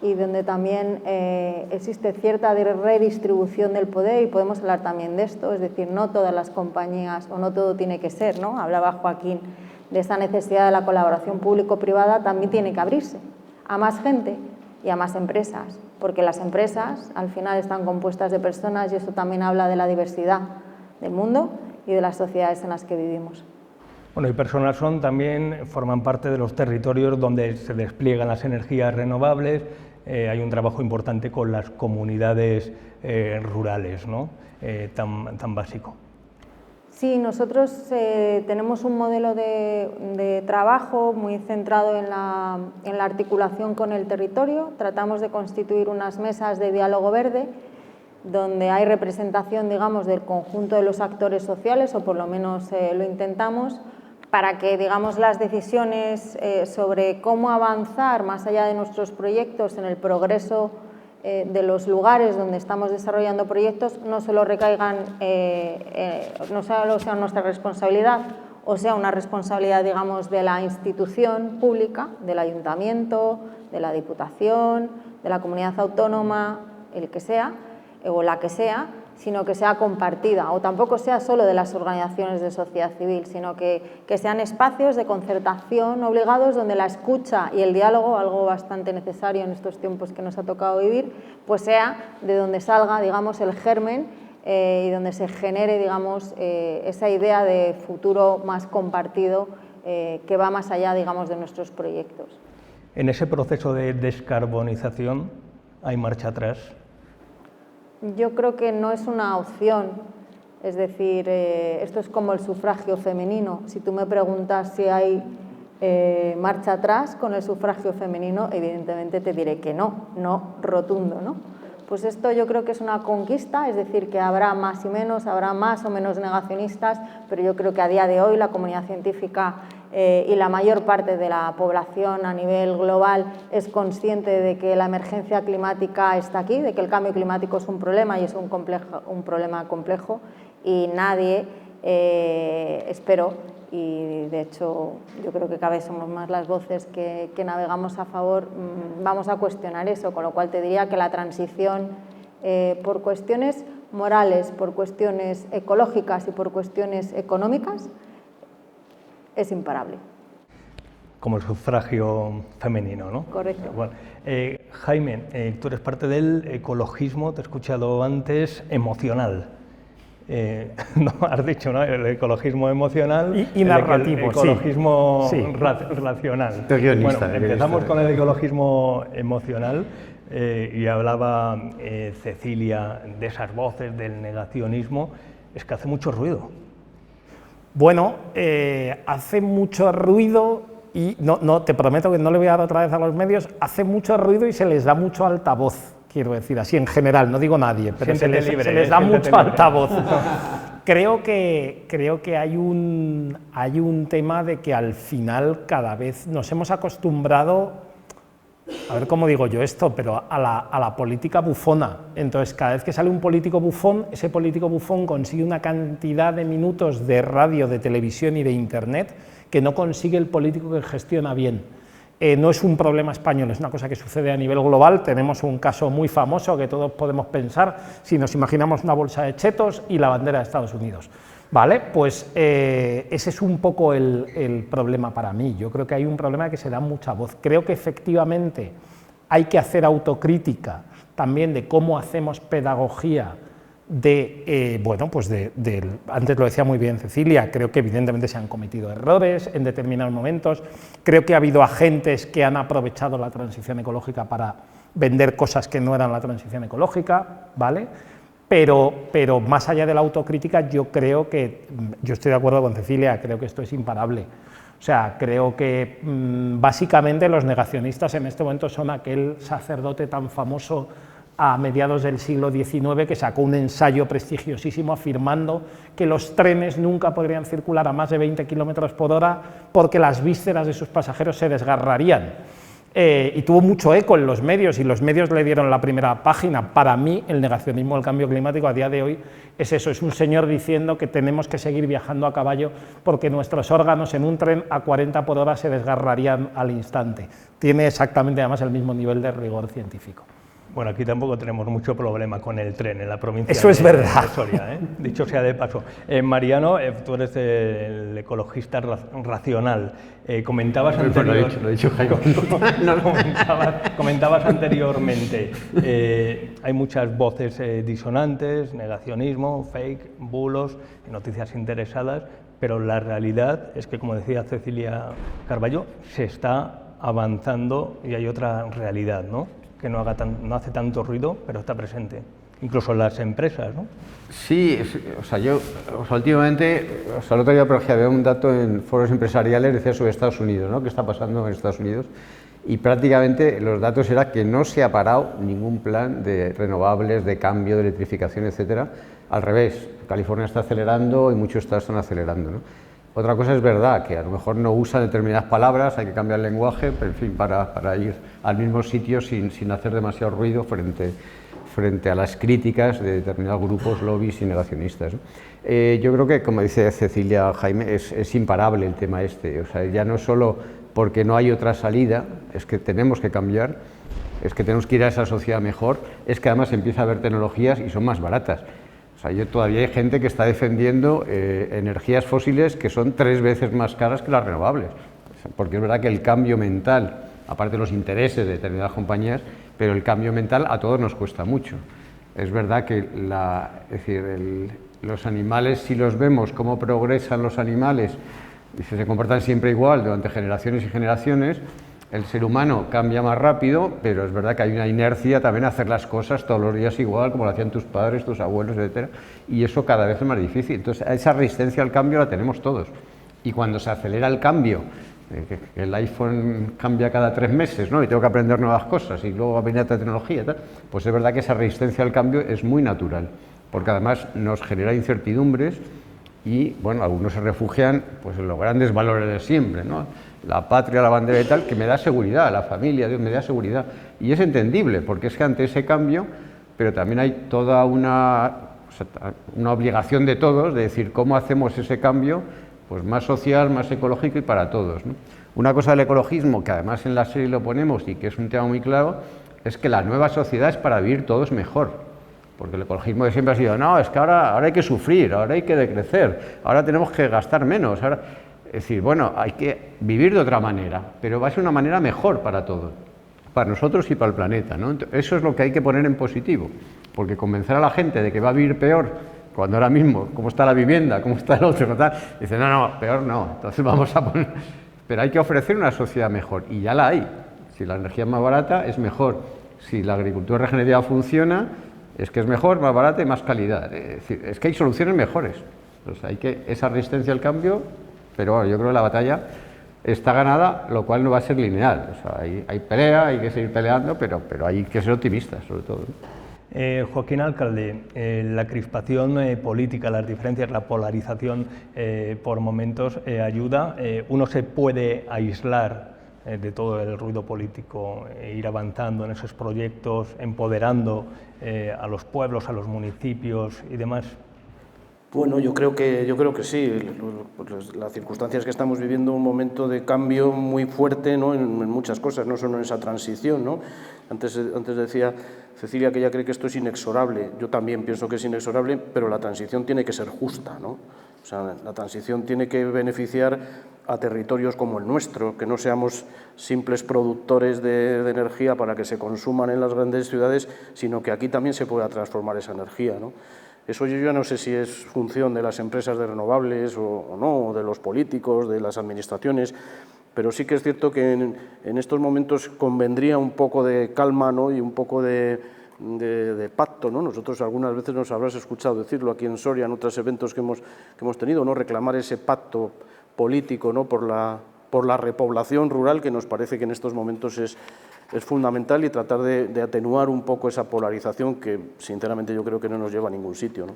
y donde también existe cierta redistribución del poder, y podemos hablar también de esto, es decir, no todas las compañías o no todo tiene que ser, ¿no? Hablaba Joaquín de esa necesidad de la colaboración público-privada, también tiene que abrirse a más gente y a más empresas, porque las empresas al final están compuestas de personas y eso también habla de la diversidad del mundo y de las sociedades en las que vivimos. Bueno, y Personal Son también forman parte de los territorios donde se despliegan las energías renovables. Hay un trabajo importante con las comunidades rurales, ¿no? Tan básico. Sí, nosotros tenemos un modelo de trabajo muy centrado en la articulación con el territorio. Tratamos de constituir unas mesas de diálogo verde donde hay representación, digamos, del conjunto de los actores sociales, o por lo menos lo intentamos, para que, digamos, las decisiones sobre cómo avanzar más allá de nuestros proyectos en el progreso de los lugares donde estamos desarrollando proyectos no solo recaigan, no solo sea nuestra responsabilidad o sea una responsabilidad, digamos, de la institución pública, del ayuntamiento, de la diputación, de la comunidad autónoma, el que sea, o la que sea, sino que sea compartida, o tampoco sea solo de las organizaciones de sociedad civil, sino que sean espacios de concertación obligados donde la escucha y el diálogo, algo bastante necesario en estos tiempos que nos ha tocado vivir, pues sea de donde salga, digamos, el germen y donde se genere, digamos, esa idea de futuro más compartido que va más allá, digamos, de nuestros proyectos. En ese proceso de descarbonización hay marcha atrás. Yo creo que no es una opción, es decir, esto es como el sufragio femenino. Si tú me preguntas si hay marcha atrás con el sufragio femenino, evidentemente te diré que no rotundo, ¿no? Pues esto yo creo que es una conquista, es decir, que habrá más y menos, habrá más o menos negacionistas, pero yo creo que a día de hoy la comunidad científica y la mayor parte de la población a nivel global es consciente de que la emergencia climática está aquí, de que el cambio climático es un problema y es un problema complejo, y nadie, espero, y de hecho yo creo que cada vez somos más las voces que navegamos a favor, vamos a cuestionar eso, con lo cual te diría que la transición por cuestiones morales, por cuestiones ecológicas y por cuestiones económicas es imparable. Como el sufragio femenino, ¿no? Correcto. Bueno, Jaime, tú eres parte del ecologismo, te he escuchado antes, emocional. No, has dicho, ¿no? El ecologismo emocional y narrativo, el ecologismo sí. racional. Guionista, bueno, empezamos con el ecologismo emocional y hablaba Cecilia de esas voces del negacionismo. Es que hace mucho ruido. Bueno, hace mucho ruido y no, te prometo que no le voy a dar otra vez a los medios, hace mucho ruido y se les da mucho altavoz, quiero decir, así en general, no digo nadie, pero se les da mucho altavoz. Creo que hay un tema de que al final cada vez nos hemos acostumbrado, a ver cómo digo yo esto, pero a la política bufona. Entonces, cada vez que sale un político bufón, ese político bufón consigue una cantidad de minutos de radio, de televisión y de internet que no consigue el político que gestiona bien. No es un problema español, es una cosa que sucede a nivel global. Tenemos un caso muy famoso que todos podemos pensar si nos imaginamos una bolsa de chetos y la bandera de Estados Unidos. ¿Vale? Pues ese es un poco el problema para mí. Yo creo que hay un problema que se da mucha voz. Creo que efectivamente hay que hacer autocrítica también de cómo hacemos pedagogía antes lo decía muy bien Cecilia, creo que evidentemente se han cometido errores en determinados momentos, creo que ha habido agentes que han aprovechado la transición ecológica para vender cosas que no eran la transición ecológica, ¿vale? Pero más allá de la autocrítica, yo estoy de acuerdo con Cecilia, creo que esto es imparable. O sea, creo que básicamente los negacionistas en este momento son aquel sacerdote tan famoso a mediados del siglo XIX, que sacó un ensayo prestigiosísimo afirmando que los trenes nunca podrían circular a más de 20 kilómetros por hora porque las vísceras de sus pasajeros se desgarrarían. Y tuvo mucho eco en los medios, y los medios le dieron la primera página. Para mí, el negacionismo del cambio climático a día de hoy es eso, es un señor diciendo que tenemos que seguir viajando a caballo porque nuestros órganos en un tren a 40 por hora se desgarrarían al instante. Tiene exactamente además el mismo nivel de rigor científico. Bueno, aquí tampoco tenemos mucho problema con el tren en la provincia Eso es verdad. de Soria, ¿eh? Dicho sea de paso. Mariano, tú eres el ecologista racional. Comentabas comentabas anteriormente, hay muchas voces disonantes, negacionismo, fake, bulos, noticias interesadas, pero la realidad es que, como decía Cecilia Carballo, se está avanzando y hay otra realidad, ¿no? Que no hace tanto ruido, pero está presente, incluso en las empresas, ¿no? Sí, últimamente, el otro día, por ejemplo, había un dato en foros empresariales, decía sobre Estados Unidos, ¿no? ¿Qué está pasando en Estados Unidos? Y prácticamente los datos era que no se ha parado ningún plan de renovables, de cambio, de electrificación, etcétera. Al revés, California está acelerando y muchos estados están acelerando, ¿no? Otra cosa es verdad, que a lo mejor no usan determinadas palabras, hay que cambiar el lenguaje, pero en fin, para ir al mismo sitio sin hacer demasiado ruido frente a las críticas de determinados grupos, lobbies y negacionistas, ¿no? Yo creo que, como dice Cecilia, Jaime, es imparable el tema este. O sea, ya no solo porque no hay otra salida, es que tenemos que cambiar, es que tenemos que ir a esa sociedad mejor, es que además empieza a haber tecnologías y son más baratas. O sea, todavía hay gente que está defendiendo energías fósiles que son 3 veces más caras que las renovables, porque es verdad que el cambio mental, aparte de los intereses de determinadas compañías, pero el cambio mental a todos nos cuesta mucho. Es verdad que los animales, si los vemos cómo progresan los animales y se comportan siempre igual durante generaciones y generaciones, el ser humano cambia más rápido, pero es verdad que hay una inercia también a hacer las cosas todos los días igual, como lo hacían tus padres, tus abuelos, etcétera, y eso cada vez es más difícil. Entonces, esa resistencia al cambio la tenemos todos. Y cuando se acelera el cambio, que el iPhone cambia cada 3 meses, ¿no? Y tengo que aprender nuevas cosas, y luego va a venir otra tecnología, tal, pues es verdad que esa resistencia al cambio es muy natural, porque además nos genera incertidumbres y, bueno, algunos se refugian pues, en los grandes valores de siempre, ¿no? La patria, la bandera y tal, que me da seguridad, la familia, Dios me da seguridad. Y es entendible, porque es que ante ese cambio, pero también hay toda una obligación de todos de decir cómo hacemos ese cambio pues más social, más ecológico y para todos, ¿no? Una cosa del ecologismo, que además en la serie lo ponemos y que es un tema muy claro, es que la nueva sociedad es para vivir todos mejor. Porque el ecologismo de siempre ha sido, no, es que ahora hay que sufrir, ahora hay que decrecer, ahora tenemos que gastar menos. Ahora... Es decir, bueno, hay que vivir de otra manera, pero va a ser una manera mejor para todos, para nosotros y para el planeta, ¿no? Eso es lo que hay que poner en positivo, porque convencer a la gente de que va a vivir peor, cuando ahora mismo, cómo está la vivienda, cómo está el otro, tal, dice, no, peor no, entonces vamos a poner... Pero hay que ofrecer una sociedad mejor, y ya la hay. Si la energía es más barata, es mejor. Si la agricultura regenerativa funciona, es que es mejor, más barata y más calidad. Es decir, es que hay soluciones mejores. Entonces hay que, esa resistencia al cambio... Pero bueno, yo creo que la batalla está ganada, lo cual no va a ser lineal. O sea, hay pelea, hay que seguir peleando, pero hay que ser optimistas, sobre todo, ¿no? Joaquín Alcalde, la crispación política, las diferencias, la polarización por momentos ayuda. Uno se puede aislar de todo el ruido político e ir avanzando en esos proyectos, empoderando a los pueblos, a los municipios y demás. Bueno, yo creo que sí. Las circunstancias que estamos viviendo, un momento de cambio muy fuerte, ¿no? en muchas cosas, no solo en esa transición, ¿no? Antes decía Cecilia que ella cree que esto es inexorable. Yo también pienso que es inexorable, pero la transición tiene que ser justa, ¿no? O sea, la transición tiene que beneficiar a territorios como el nuestro, que no seamos simples productores de energía para que se consuman en las grandes ciudades, sino que aquí también se pueda transformar esa energía, ¿no? Eso yo ya no sé si es función de las empresas de renovables o no, o de los políticos, de las administraciones, pero sí que es cierto que en estos momentos convendría un poco de calma, ¿no? Y un poco de pacto, ¿no? Nosotros algunas veces nos habrás escuchado decirlo aquí en Soria, en otros eventos que hemos tenido, ¿no? Reclamar ese pacto político, ¿no? por la repoblación rural, que nos parece que en estos momentos es fundamental, y tratar de atenuar un poco esa polarización que, sinceramente, yo creo que no nos lleva a ningún sitio, ¿no?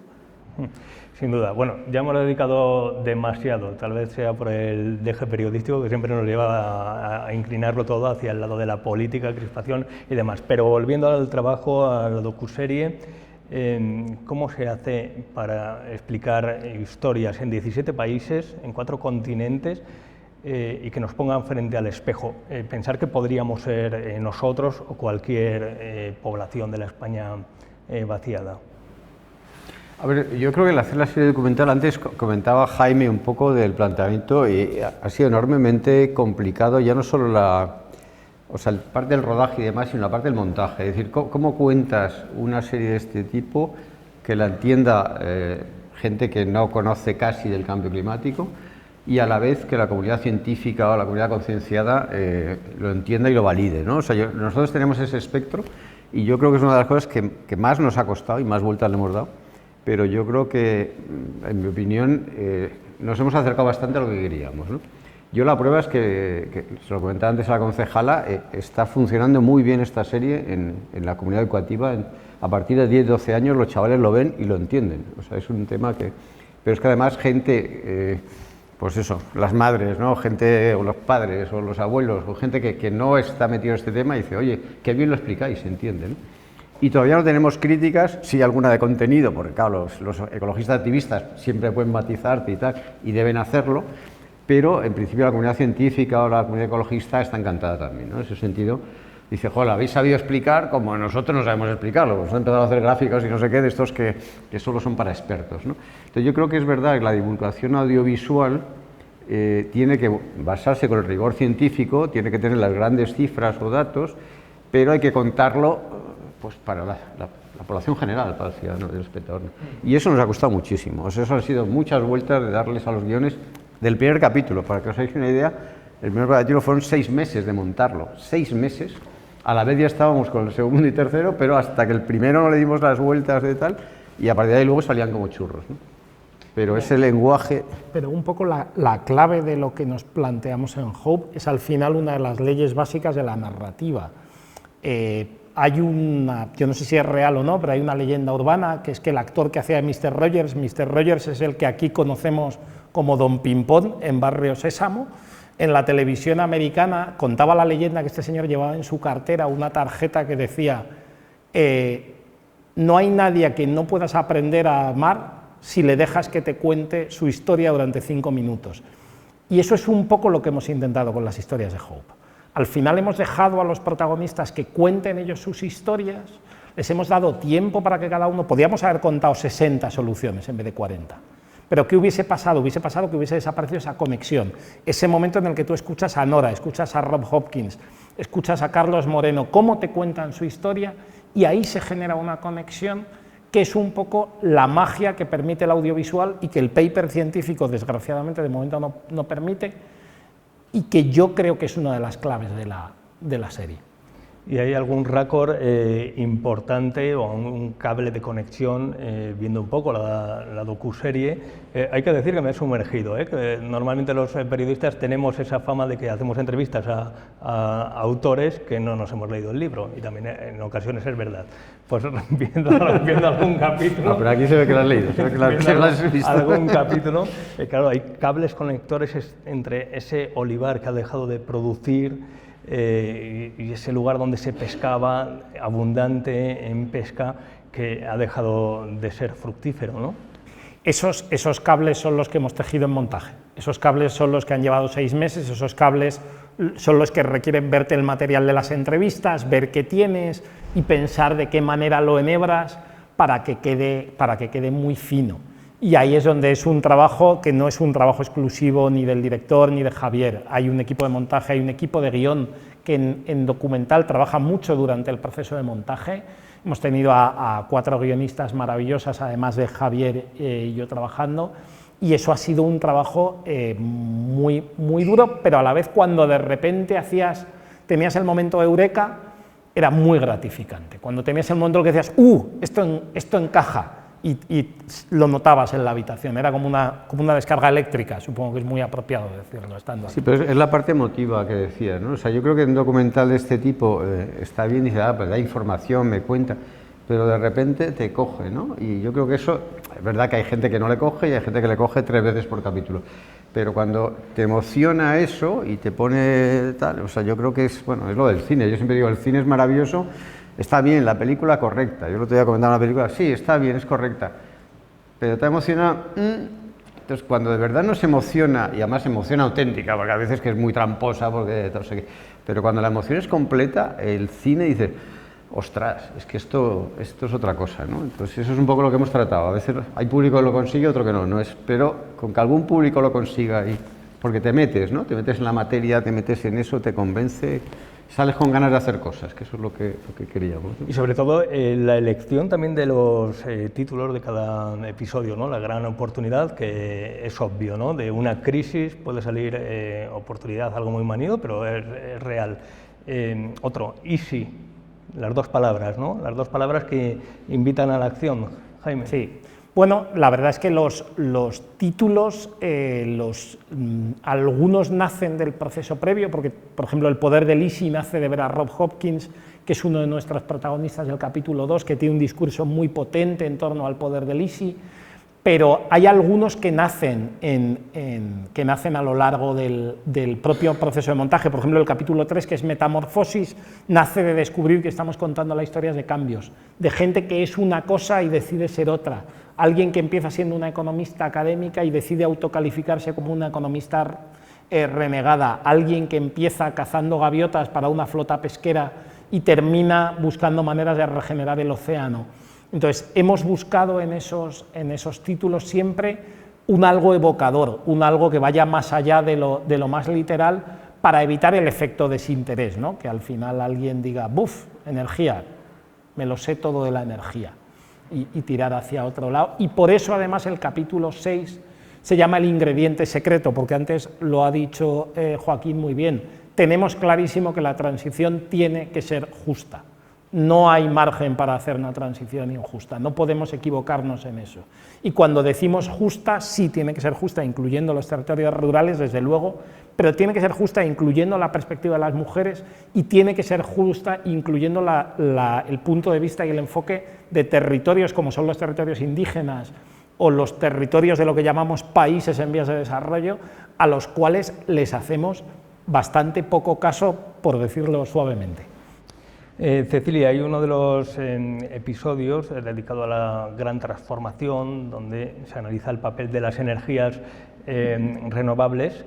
Sin duda. Bueno, ya hemos dedicado demasiado, tal vez sea por el deje periodístico que siempre nos lleva a inclinarlo todo hacia el lado de la política, crispación y demás. Pero volviendo al trabajo, a la docuserie, ¿cómo se hace para explicar historias en 17 países, en 4 continentes, y que nos pongan frente al espejo? Pensar que podríamos ser nosotros o cualquier población de la España vaciada. A ver, yo creo que al hacer la serie documental, antes comentaba Jaime un poco del planteamiento, y ha sido enormemente complicado, ya no solo la parte del rodaje y demás, sino la parte del montaje. Es decir, ¿cómo cuentas una serie de este tipo que la entienda gente que no conoce casi del cambio climático, y a la vez que la comunidad científica o la comunidad concienciada lo entienda y lo valide, ¿no? O sea, nosotros tenemos ese espectro, y yo creo que es una de las cosas que más nos ha costado y más vueltas le hemos dado, pero yo creo que, en mi opinión, nos hemos acercado bastante a lo que queríamos, ¿no? Yo la prueba es que se lo comentaba antes a la concejala, está funcionando muy bien esta serie en la comunidad educativa. A partir de 10-12 años los chavales lo ven y lo entienden. O sea, es un tema que... Pero es que además gente... pues eso, las madres, ¿no? Gente, o los padres, o los abuelos, o gente que no está metido en este tema y dice, oye, qué bien lo explicáis, se entiende, ¿no? Y todavía no tenemos críticas, sí alguna de contenido, porque claro, los ecologistas activistas siempre pueden matizarte y tal, y deben hacerlo, pero en principio la comunidad científica o la comunidad ecologista está encantada también, ¿no? En ese sentido, dice, joder, habéis sabido explicar como nosotros no sabemos explicarlo, pues han empezado a hacer gráficos y no sé qué, de estos que solo son para expertos, ¿no? Entonces yo creo que es verdad que la divulgación audiovisual tiene que basarse con el rigor científico, tiene que tener las grandes cifras o datos, pero hay que contarlo pues para la población general, para el ciudadano, del espectador, ¿no? Y eso nos ha costado muchísimo. O sea, eso han sido muchas vueltas de darles a los guiones del primer capítulo. Para que os hagáis una idea, el primer capítulo fueron 6 meses de montarlo, 6 meses. A la vez ya estábamos con el segundo y tercero, pero hasta que el primero no le dimos las vueltas de tal, y a partir de ahí luego salían como churros, ¿no? Pero ese lenguaje... Pero un poco la clave de lo que nos planteamos en Hope es al final una de las leyes básicas de la narrativa. Hay una, yo no sé si es real o no, pero hay una leyenda urbana que es que el actor que hacía de Mr. Rogers es el que aquí conocemos como Don Pimpón en Barrio Sésamo. En la televisión americana contaba la leyenda que este señor llevaba en su cartera una tarjeta que decía no hay nadie a quien no puedas aprender a amar si le dejas que te cuente su historia durante 5 minutos. Y eso es un poco lo que hemos intentado con las historias de Hope. Al final hemos dejado a los protagonistas que cuenten ellos sus historias, les hemos dado tiempo para que cada uno... Podíamos haber contado 60 soluciones en vez de 40. Pero ¿qué hubiese pasado? Hubiese pasado que hubiese desaparecido esa conexión, ese momento en el que tú escuchas a Nora, escuchas a Rob Hopkins, escuchas a Carlos Moreno, cómo te cuentan su historia, y ahí se genera una conexión que es un poco la magia que permite el audiovisual y que el paper científico, desgraciadamente, de momento no permite, y que yo creo que es una de las claves de la serie. ¿Y hay algún récord importante o un cable de conexión, viendo un poco la docuserie? Hay que decir que me he sumergido, que normalmente los periodistas tenemos esa fama de que hacemos entrevistas a autores que no nos hemos leído el libro, y también en ocasiones es verdad. Pues viendo algún capítulo... No, pero aquí se ve que lo has leído, se ve que lo has visto. Algún capítulo, claro, hay cables conectores entre ese olivar que ha dejado de producir, y ese lugar donde se pescaba abundante en pesca, que ha dejado de ser fructífero, ¿no? Esos cables son los que hemos tejido en montaje, esos cables son los que han llevado 6 meses, esos cables son los que requieren verte el material de las entrevistas, ver qué tienes y pensar de qué manera lo enhebras para que quede muy fino. Y ahí es donde es un trabajo que no es un trabajo exclusivo ni del director ni de Javier. Hay un equipo de montaje, hay un equipo de guión que en documental trabaja mucho durante el proceso de montaje. Hemos tenido a 4 guionistas maravillosas, además de Javier y yo trabajando, y eso ha sido un trabajo muy duro, pero a la vez cuando de repente tenías el momento eureka, era muy gratificante. Cuando tenías el momento en el que decías, esto encaja, y lo notabas en la habitación, era como una descarga eléctrica, supongo que es muy apropiado decirlo estando aquí. Sí, pero es la parte emotiva que decías, ¿no? O sea, yo creo que un documental de este tipo está bien y dice, pues da información, me cuenta, pero de repente te coge, ¿no? Y yo creo que eso, es verdad que hay gente que no le coge y hay gente que le coge 3 veces por capítulo, pero cuando te emociona eso y te pone tal, o sea, yo creo que es lo del cine. Yo siempre digo, el cine es maravilloso. Está bien, la película correcta. Yo el otro día comentaba una película, sí, está bien, es correcta, pero te emociona. Entonces, cuando de verdad nos emociona, y además emociona auténtica, porque a veces que es muy tramposa, porque no sé qué, pero cuando la emoción es completa, el cine dice, ostras, es que esto es otra cosa, ¿no? Entonces, eso es un poco lo que hemos tratado. A veces hay público que lo consigue, otro que no, pero con que algún público lo consiga, porque te metes, ¿no? Te metes en la materia, te metes en eso, te convence. Sales con ganas de hacer cosas, que eso es lo que queríamos, ¿no? Y sobre todo la elección también de los títulos de cada episodio, ¿no? La gran oportunidad, que es obvio, ¿no? De una crisis puede salir oportunidad, algo muy manido, pero es real. Otro, easy, las 2 palabras, ¿no? Las 2 palabras que invitan a la acción. Jaime. Sí. Bueno, la verdad es que los títulos, algunos nacen del proceso previo, porque, por ejemplo, El poder de Lizzie nace de ver a Rob Hopkins, que es uno de nuestros protagonistas del capítulo 2, que tiene un discurso muy potente en torno al poder de Lizzie, pero hay algunos que nacen a lo largo del propio proceso de montaje. Por ejemplo, el capítulo 3, que es Metamorfosis, nace de descubrir que estamos contando las historias de cambios, de gente que es una cosa y decide ser otra. Alguien que empieza siendo una economista académica y decide autocalificarse como una economista renegada. Alguien que empieza cazando gaviotas para una flota pesquera y termina buscando maneras de regenerar el océano. Entonces, hemos buscado en esos títulos siempre un algo evocador, un algo que vaya más allá de lo más literal, para evitar el efecto desinterés, ¿no? Que al final alguien diga, ¡buf! Energía, me lo sé todo de la energía, y tirar hacia otro lado. Y por eso, además, el capítulo 6 se llama El ingrediente secreto, porque antes lo ha dicho Joaquín muy bien. Tenemos clarísimo que la transición tiene que ser justa. No hay margen para hacer una transición injusta, no podemos equivocarnos en eso. Y cuando decimos justa, sí tiene que ser justa, incluyendo los territorios rurales, desde luego, pero tiene que ser justa incluyendo la perspectiva de las mujeres y tiene que ser justa incluyendo el punto de vista y el enfoque de territorios como son los territorios indígenas o los territorios de lo que llamamos países en vías de desarrollo, a los cuales les hacemos bastante poco caso, por decirlo suavemente. Cecilia, hay uno de los episodios dedicado a la gran transformación, donde se analiza el papel de las energías renovables.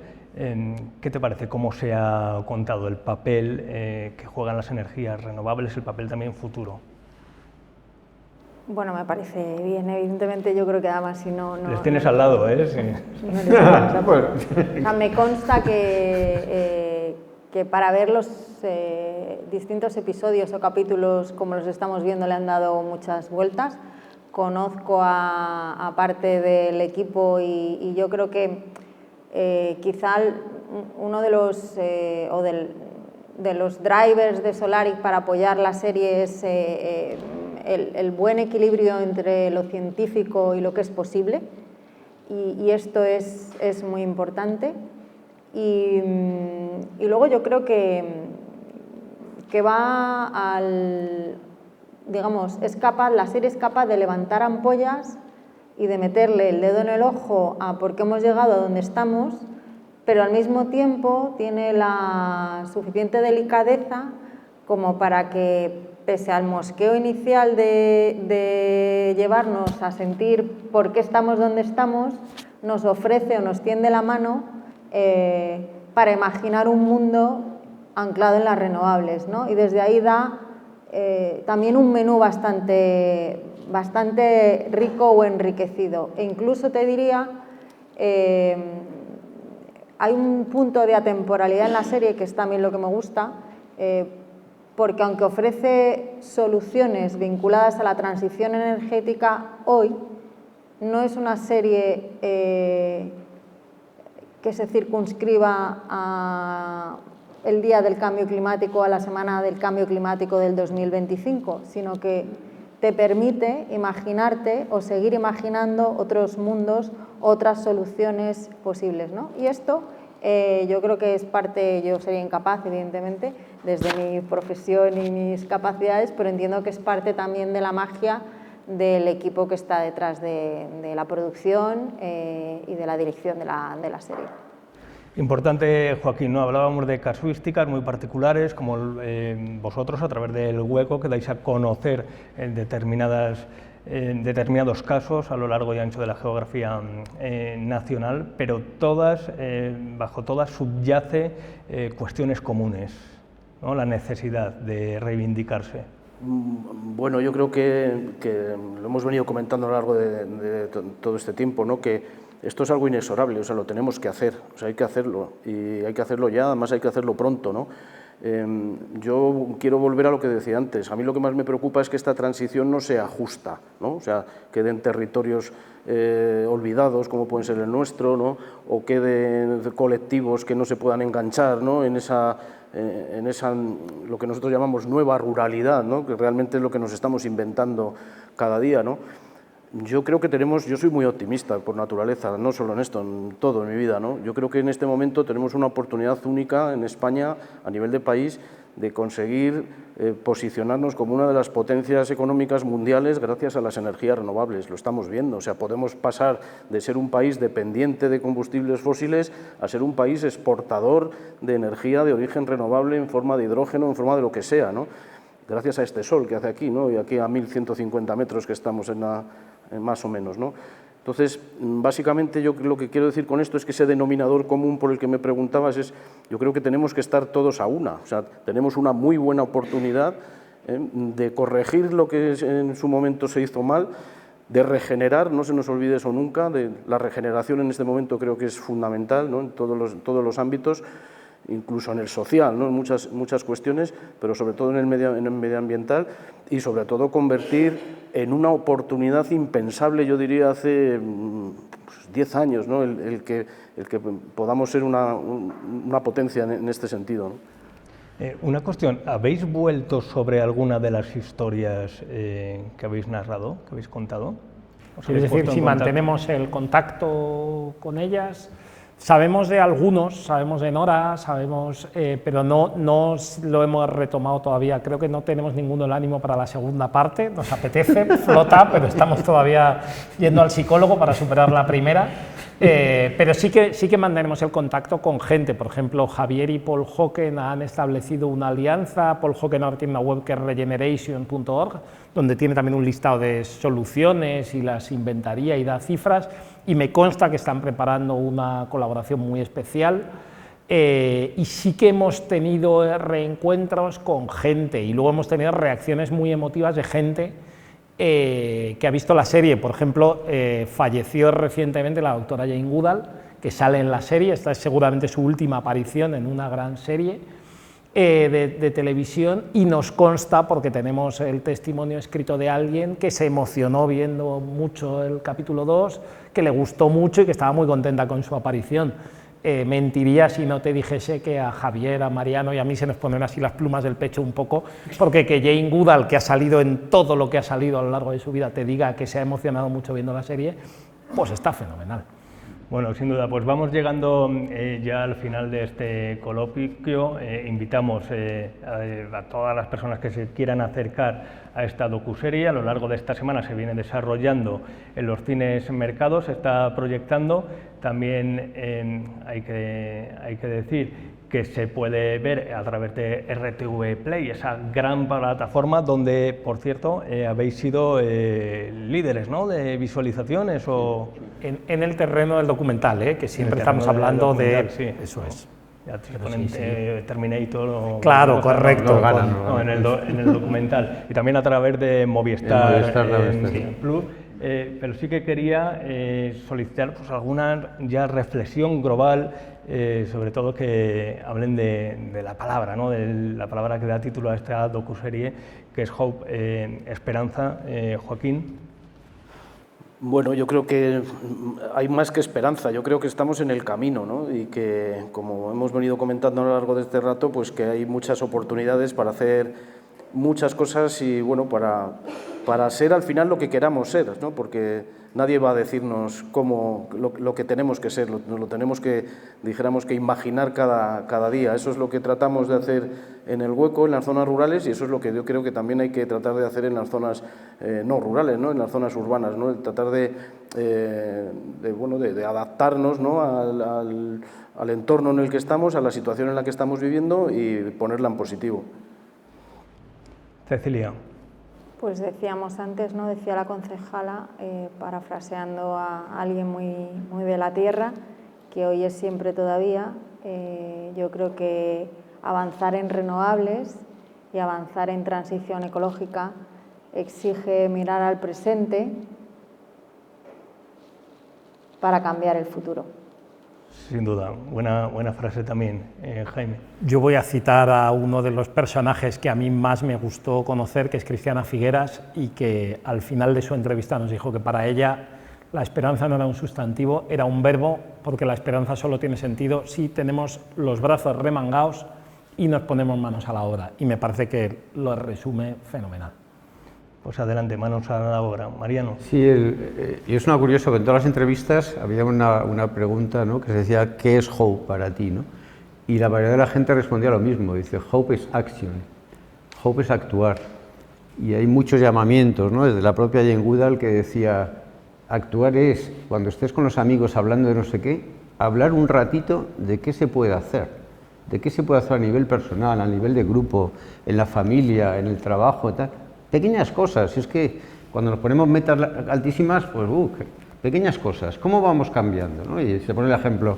¿Qué te parece cómo se ha contado el papel que juegan las energías renovables, el papel también futuro? Bueno, me parece bien, evidentemente yo creo que además si no... Les tienes al lado, ¿eh? Sí. O sea, me consta que para ver los distintos episodios o capítulos como los estamos viendo le han dado muchas vueltas. Conozco a parte del equipo y yo creo que quizá uno de los, de los drivers de Solaric para apoyar la serie es el buen equilibrio entre lo científico y lo que es posible, y esto es muy importante. Y luego yo creo que va al, digamos, la serie es capaz de levantar ampollas y de meterle el dedo en el ojo a por qué hemos llegado a donde estamos, pero al mismo tiempo tiene la suficiente delicadeza como para que pese al mosqueo inicial de llevarnos a sentir por qué estamos donde estamos, nos ofrece o nos tiende la mano para imaginar un mundo anclado en las renovables, ¿no? Y desde ahí da también un menú bastante rico o enriquecido. E incluso te diría, hay un punto de atemporalidad en la serie, que es también lo que me gusta, porque aunque ofrece soluciones vinculadas a la transición energética hoy, no es una serie que se circunscriba a el día del cambio climático, a la semana del cambio climático del 2025, sino que te permite imaginarte o seguir imaginando otros mundos, otras soluciones posibles, ¿no? Y esto yo creo que es parte, yo sería incapaz, evidentemente, desde mi profesión y mis capacidades, pero entiendo que es parte también de la magia del equipo que está detrás de la producción y de la dirección de la serie. Importante, Joaquín, ¿no? Hablábamos de casuísticas muy particulares, como vosotros a través del Hueco que dais a conocer en determinados casos a lo largo y ancho de la geografía nacional, pero bajo todas subyace cuestiones comunes, ¿no? La necesidad de reivindicarse. Bueno, yo creo que lo hemos venido comentando a lo largo de todo este tiempo, ¿no? Que esto es algo inexorable, o sea, lo tenemos que hacer, o sea, hay que hacerlo, y hay que hacerlo ya, además hay que hacerlo pronto, ¿no? Yo quiero volver a lo que decía antes. A mí lo que más me preocupa es que esta transición no sea justa, ¿no? O sea, queden territorios olvidados, como pueden ser el nuestro, ¿no? O queden colectivos que no se puedan enganchar, ¿no? en esa lo que nosotros llamamos nueva ruralidad, ¿no? Que realmente es lo que nos estamos inventando cada día, ¿no? Yo creo que yo soy muy optimista por naturaleza, no solo en esto, en todo en mi vida, ¿no? Yo creo que en este momento tenemos una oportunidad única en España, a nivel de país, de conseguir posicionarnos como una de las potencias económicas mundiales gracias a las energías renovables. Lo estamos viendo, o sea, podemos pasar de ser un país dependiente de combustibles fósiles a ser un país exportador de energía de origen renovable en forma de hidrógeno, en forma de lo que sea, ¿no? Gracias a este sol que hace aquí, ¿no? Y aquí a 1150 metros que estamos más o menos, ¿no? Entonces, básicamente yo lo que quiero decir con esto es que ese denominador común por el que me preguntabas yo creo que tenemos que estar todos a una, o sea, tenemos una muy buena oportunidad de corregir lo que en su momento se hizo mal, de regenerar, no se nos olvide eso nunca, la regeneración en este momento creo que es fundamental, ¿no? En todos los ámbitos, incluso en el social, ¿no? En muchas cuestiones, pero sobre todo en el medioambiental, y sobre todo convertir en una oportunidad impensable, yo diría hace 10 años, ¿no? el que podamos ser una potencia en este sentido, ¿no? Una cuestión, ¿habéis vuelto sobre alguna de las historias que habéis narrado, que habéis contado? Es decir, si mantenemos el contacto con ellas. Sabemos de algunos, sabemos de Nora, pero no lo hemos retomado todavía. Creo que no tenemos ninguno el ánimo para la segunda parte, nos apetece, flota, pero estamos todavía yendo al psicólogo para superar la primera. Pero sí que mantenemos el contacto con gente. Por ejemplo, Javier y Paul Hocken han establecido una alianza. Paul Hocken ahora tiene una web que es regeneration.org, donde tiene también un listado de soluciones y las inventaría y da cifras, y me consta que están preparando una colaboración muy especial. Y sí que hemos tenido reencuentros con gente, y luego hemos tenido reacciones muy emotivas de gente que ha visto la serie. Por ejemplo, falleció recientemente la doctora Jane Goodall, que sale en la serie. Esta es seguramente su última aparición en una gran serie de televisión, y nos consta, porque tenemos el testimonio escrito de alguien que se emocionó viendo mucho el capítulo 2, que le gustó mucho y que estaba muy contenta con su aparición. Mentiría si no te dijese que a Javier, a Mariano y a mí se nos ponen así las plumas del pecho un poco, porque que Jane Goodall, que ha salido en todo lo que ha salido a lo largo de su vida, te diga que se ha emocionado mucho viendo la serie, pues está fenomenal. Bueno, sin duda, pues vamos llegando ya al final de este coloquio. Invitamos a todas las personas que se quieran acercar a esta docuserie. A lo largo de esta semana se viene desarrollando en los cines mercados, se está proyectando. También hay que decir que se puede ver a través de RTV Play, esa gran plataforma donde, por cierto, habéis sido líderes, ¿no?, de visualizaciones o... En el terreno del documental, que siempre estamos hablando de... Sí. Eso es. Ya te ponen Terminator o... Claro, correcto. En el documental. Y también a través de Movistar Plus. Pero sí que quería solicitar pues, alguna ya reflexión global, sobre todo que hablen de la palabra, ¿no?, de la palabra que da título a esta docuserie, que es Hope, esperanza. Joaquín. Bueno, yo creo que hay más que esperanza, yo creo que estamos en el camino, ¿no? Y que, como hemos venido comentando a lo largo de este rato, pues que hay muchas oportunidades para hacer muchas cosas y, bueno, para ser al final lo que queramos ser, ¿no? Porque nadie va a decirnos cómo, lo que tenemos que ser, lo tenemos que, dijéramos, que imaginar cada día. Eso es lo que tratamos de hacer en el Hueco, en las zonas rurales, y eso es lo que yo creo que también hay que tratar de hacer en las zonas no rurales, ¿no?, en las zonas urbanas, ¿no?, el tratar de adaptarnos, ¿no?, al entorno en el que estamos, a la situación en la que estamos viviendo y ponerla en positivo. Cecilia. Pues decíamos antes, ¿no?, decía la concejala, parafraseando a alguien muy de la tierra, que hoy es siempre todavía. Yo creo que avanzar en renovables y avanzar en transición ecológica exige mirar al presente para cambiar el futuro. Sin duda, buena frase también, Jaime. Yo voy a citar a uno de los personajes que a mí más me gustó conocer, que es Cristiana Figueras, y que al final de su entrevista nos dijo que para ella la esperanza no era un sustantivo, era un verbo, porque la esperanza solo tiene sentido si tenemos los brazos remangados y nos ponemos manos a la obra. Y me parece que lo resume fenomenal. Pues adelante, manos a la obra. Mariano. Sí, y es una curioso que en todas las entrevistas había una pregunta, ¿no?, que se decía, ¿qué es Hope para ti?, ¿no? Y la mayoría de la gente respondía lo mismo, dice, Hope es action, Hope es actuar. Y hay muchos llamamientos, ¿no?, desde la propia Jane Goodall, que decía, actuar es, cuando estés con los amigos hablando de no sé qué, hablar un ratito de qué se puede hacer, de qué se puede hacer a nivel personal, a nivel de grupo, en la familia, en el trabajo, tal. Pequeñas cosas, es que cuando nos ponemos metas altísimas, pues pequeñas cosas, ¿cómo vamos cambiando?, ¿no? Y se pone el ejemplo,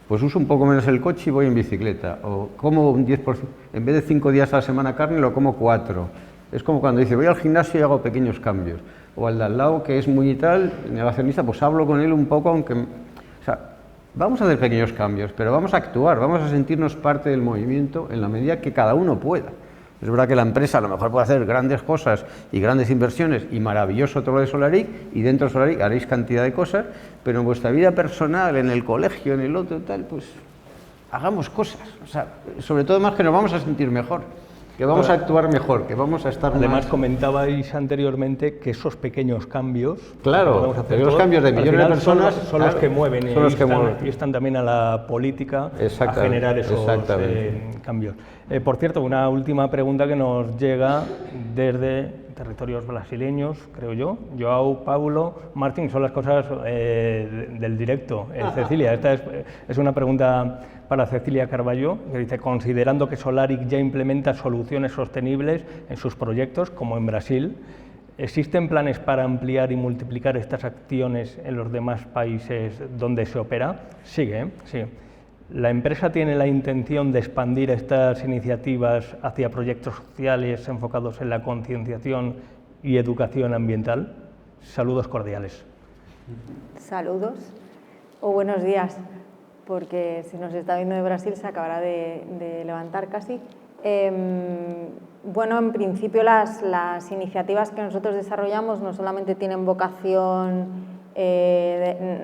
pues uso un poco menos el coche y voy en bicicleta, o como un 10%, en vez de 5 días a la semana carne, lo como 4. Es como cuando dice, voy al gimnasio y hago pequeños cambios, o al de al lado, que es muy tal, negacionista, pues hablo con él un poco, aunque... O sea, vamos a hacer pequeños cambios, pero vamos a actuar, vamos a sentirnos parte del movimiento en la medida que cada uno pueda. Es verdad que la empresa a lo mejor puede hacer grandes cosas y grandes inversiones y maravilloso todo lo de Solaric, y dentro de Solaric haréis cantidad de cosas, pero en vuestra vida personal, en el colegio, en el otro, tal, pues hagamos cosas. O sea, sobre todo más que nos vamos a sentir mejor, que vamos a actuar mejor, que vamos a estar Además, más... comentabais anteriormente que esos pequeños cambios... Claro, los cambios de millones de personas... Son los que mueven, y están también a la política a generar esos cambios. Por cierto, una última pregunta que nos llega desde territorios brasileños, creo yo. João Paulo Martín, son las cosas del directo. Cecilia, esta es una pregunta para Cecilia Carballo, que dice, considerando que Solaric ya implementa soluciones sostenibles en sus proyectos, como en Brasil, ¿existen planes para ampliar y multiplicar estas acciones en los demás países donde se opera? Sigue. ¿La empresa tiene la intención de expandir estas iniciativas hacia proyectos sociales enfocados en la concienciación y educación ambiental? Saludos cordiales. Saludos o buenos días, porque si nos está viendo de Brasil se acabará de levantar casi. Bueno, en principio las iniciativas que nosotros desarrollamos no solamente tienen vocación,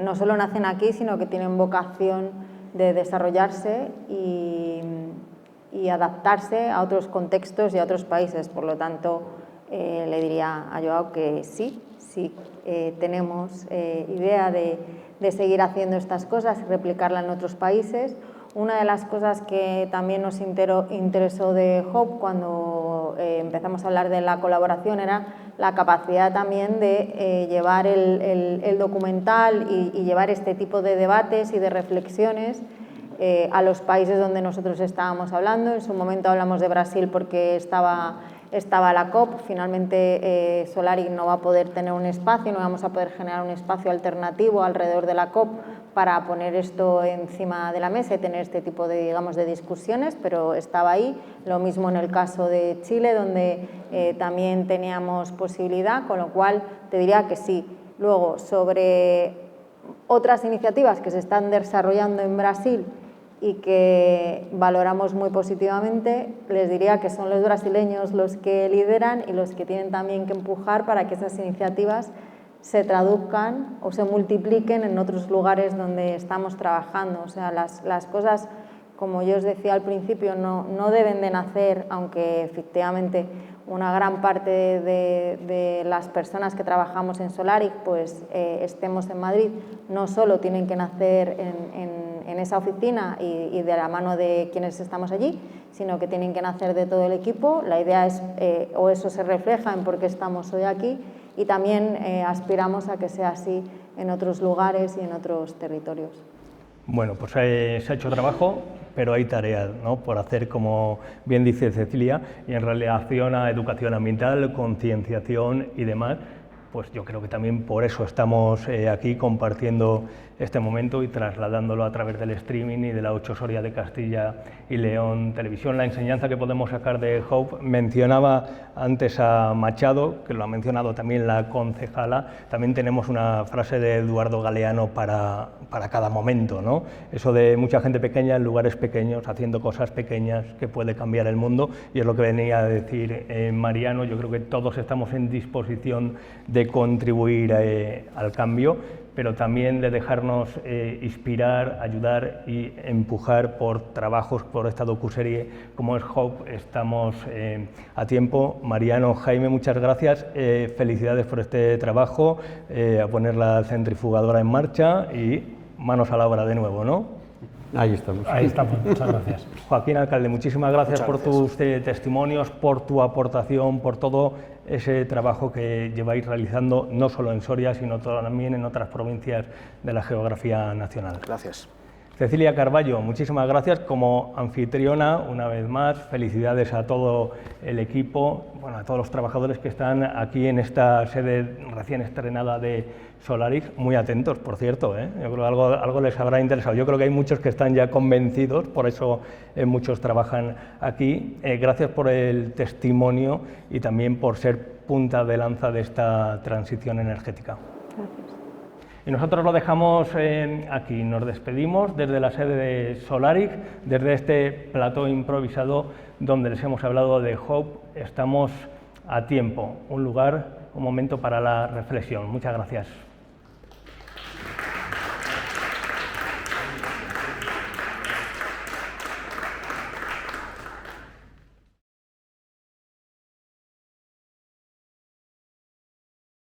no solo nacen aquí, sino que tienen vocación de desarrollarse y adaptarse a otros contextos y a otros países. Por lo tanto, le diría a João que sí tenemos idea de seguir haciendo estas cosas y replicarla en otros países. Una de las cosas que también nos interesó de Hope cuando empezamos a hablar de la colaboración era la capacidad también de llevar el documental y llevar este tipo de debates y de reflexiones a los países donde nosotros estábamos hablando. En su momento hablamos de Brasil porque estaba la COP, finalmente Solaric no va a poder tener un espacio, no vamos a poder generar un espacio alternativo alrededor de la COP para poner esto encima de la mesa y tener este tipo de, digamos, de discusiones, pero estaba ahí. Lo mismo en el caso de Chile, donde también teníamos posibilidad, con lo cual te diría que sí. Luego, sobre otras iniciativas que se están desarrollando en Brasil y que valoramos muy positivamente, les diría que son los brasileños los que lideran y los que tienen también que empujar para que esas iniciativas se traduzcan o se multipliquen en otros lugares donde estamos trabajando. O sea, las cosas, como yo os decía al principio, no deben de nacer, aunque efectivamente una gran parte de las personas que trabajamos en Solaric pues estemos en Madrid, no solo tienen que nacer en esa oficina y de la mano de quienes estamos allí, sino que tienen que nacer de todo el equipo. La idea es, o eso se refleja en por qué estamos hoy aquí, y también aspiramos a que sea así en otros lugares y en otros territorios. Bueno, pues se ha hecho trabajo, pero hay tareas, ¿no?, por hacer, como bien dice Cecilia, y en relación a educación ambiental, concienciación y demás. Pues yo creo que también por eso estamos aquí compartiendo este momento y trasladándolo a través del streaming y de la 8 Soria de Castilla y León Televisión. La enseñanza que podemos sacar de Hope, mencionaba antes a Machado, que lo ha mencionado también la concejala, también tenemos una frase de Eduardo Galeano para cada momento, ¿no? Eso de mucha gente pequeña en lugares pequeños, haciendo cosas pequeñas que puede cambiar el mundo, y es lo que venía a decir Mariano. Yo creo que todos estamos en disposición de contribuir al cambio, pero también de dejarnos inspirar, ayudar y empujar por trabajos, por esta docuserie como es Hope. Estamos a tiempo. Mariano, Jaime, muchas gracias, felicidades por este trabajo, a poner la centrifugadora en marcha y manos a la obra de nuevo, ¿no? Ahí estamos. Ahí estamos, muchas gracias. Joaquín Alcalde, muchísimas gracias por tus testimonios, por tu aportación, por todo ese trabajo que lleváis realizando, no solo en Soria, sino también en otras provincias de la geografía nacional. Gracias. Cecilia Carballo, muchísimas gracias como anfitriona, una vez más. Felicidades a todo el equipo, bueno, a todos los trabajadores que están aquí en esta sede recién estrenada de Solaric, muy atentos, por cierto, ¿eh? Yo creo que algo les habrá interesado. Yo creo que hay muchos que están ya convencidos, por eso muchos trabajan aquí. Gracias por el testimonio y también por ser punta de lanza de esta transición energética. Gracias. Y nosotros lo dejamos aquí, nos despedimos desde la sede de Solaric, desde este plató improvisado donde les hemos hablado de Hope. Estamos a tiempo, un lugar, un momento para la reflexión. Muchas gracias.